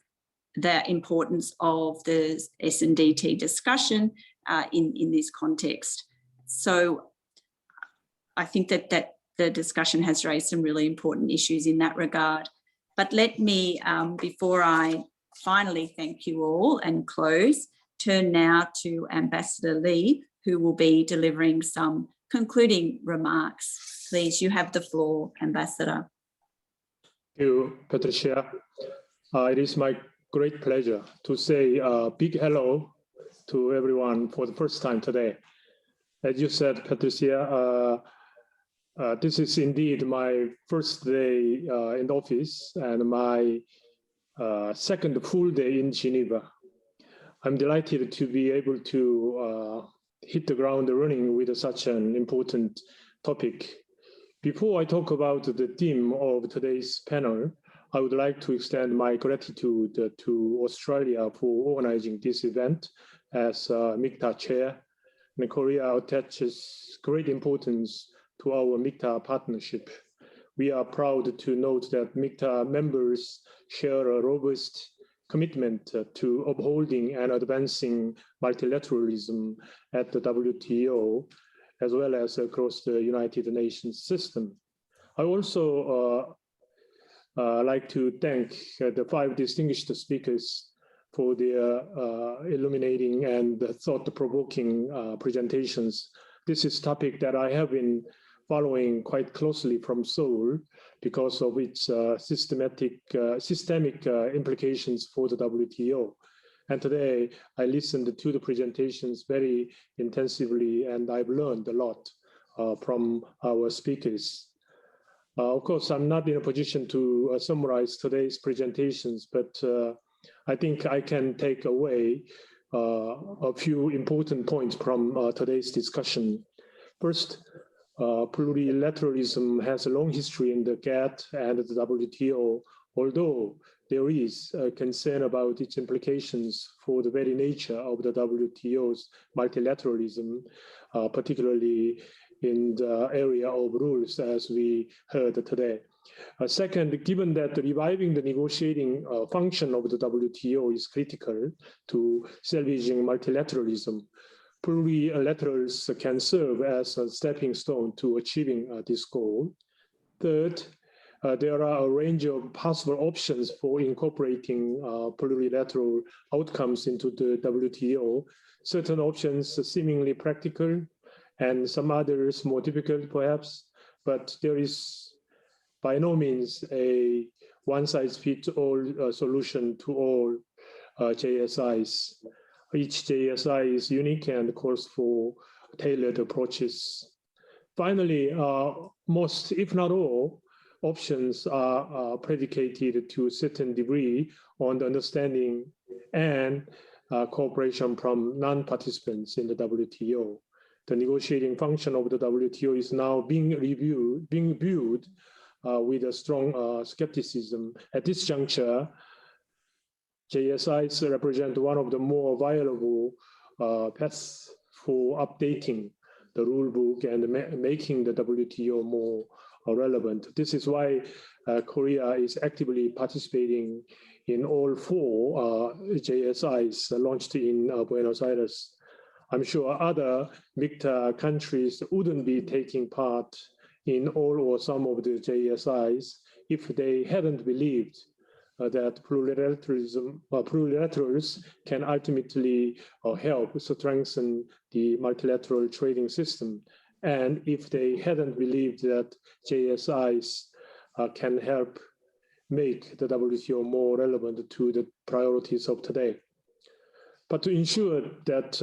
the importance of the S&DT discussion in this context. So I think that the discussion has raised some really important issues in that regard. But let me, before I finally thank you all and close, turn now to Ambassador Lee, who will be delivering some concluding remarks. Please, you have the floor, Ambassador. Thank you, Patricia. It is my great pleasure to say a big hello to everyone for the first time today. As you said, Patricia, this is indeed my first day in the office and my second full day in Geneva. I'm delighted to be able to hit the ground running with such an important topic. Before I talk about the theme of today's panel, I would like to extend my gratitude to Australia for organizing this event as MIKTA chair. And Korea attaches great importance to our MIKTA partnership. We are proud to note that MIKTA members share a robust commitment to upholding and advancing multilateralism at the WTO, as well as across the United Nations system. I also like to thank the 5 distinguished speakers for their illuminating and thought-provoking presentations. This is a topic that I have been following quite closely from Seoul because of its systemic implications for the WTO. And today I listened to the presentations very intensively, and I've learned a lot from our speakers. Of course, I'm not in a position to summarize today's presentations, but I think I can take away a few important points from today's discussion. First, plurilateralism has a long history in the GATT and the WTO although there is a concern about its implications for the very nature of the WTO's multilateralism, particularly in the area of rules, as we heard today. Second, given that reviving the negotiating function of the WTO is critical to salvaging multilateralism, plurilaterals can serve as a stepping stone to achieving this goal. Third, there are a range of possible options for incorporating plurilateral outcomes into the WTO. Certain options are seemingly practical and some others more difficult perhaps, but there is by no means a one-size-fits-all solution to all JSIs. Each JSI is unique and calls for tailored approaches. Finally, most, if not all, options are predicated to a certain degree on the understanding and cooperation from non-participants in the WTO. The negotiating function of the WTO is now being viewed with a strong skepticism. At this juncture, JSIs represent one of the more viable paths for updating the rule book and making the WTO more relevant. This is why Korea is actively participating in all 4 JSIs launched in Buenos Aires. I'm sure other MIKTA countries wouldn't be taking part in all or some of the JSIs if they hadn't believed that plurilaterals can ultimately help strengthen the multilateral trading system. And if they hadn't believed that JSIs can help make the WTO more relevant to the priorities of today. But to ensure that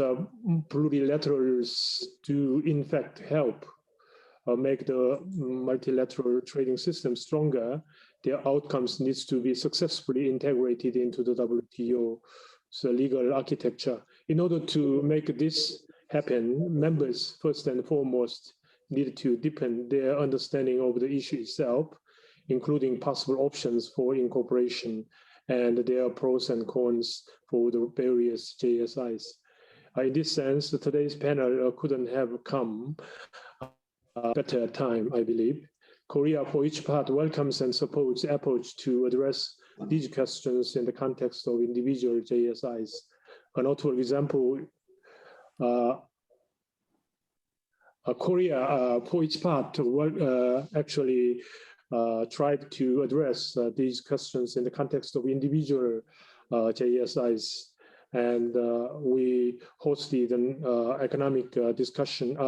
plurilaterals do in fact help make the multilateral trading system stronger, their outcomes needs to be successfully integrated into the WTO's legal architecture. In order to make this happen, members first and foremost need to deepen their understanding of the issue itself, including possible options for incorporation and their pros and cons for the various JSIs. In this sense, today's panel couldn't have come better time, I believe. Korea, for its part, welcomes and supports efforts to address these questions in the context of individual JSIs. A notable example, Korea, for its part, actually tried to address these questions in the context of individual JSIs. And we hosted an academic discussion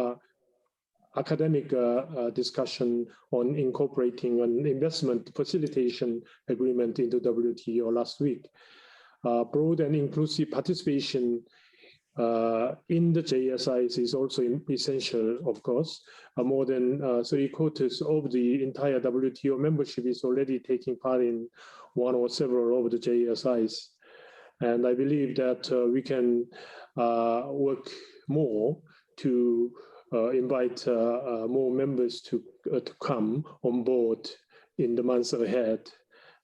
on incorporating an investment facilitation agreement into WTO last week. Broad and inclusive participation in the JSIs is also essential, of course. More than 3/4 of the entire WTO membership is already taking part in one or several of the JSIs. And I believe that we can work more to invite more members to come on board in the months ahead.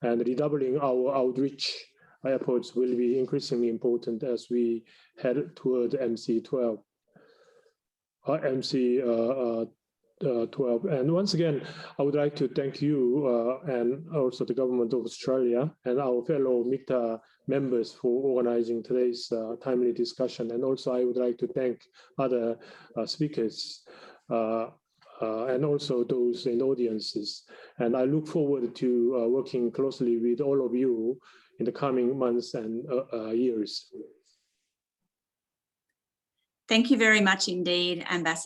And redoubling our outreach efforts will be increasingly important as we head toward MC12. And once again, I would like to thank you and also the government of Australia and our fellow MIKTA members for organizing today's timely discussion. And also I would like to thank other speakers and also those in audiences. And I look forward to working closely with all of you in the coming months and years. Thank you very much indeed, Ambassador.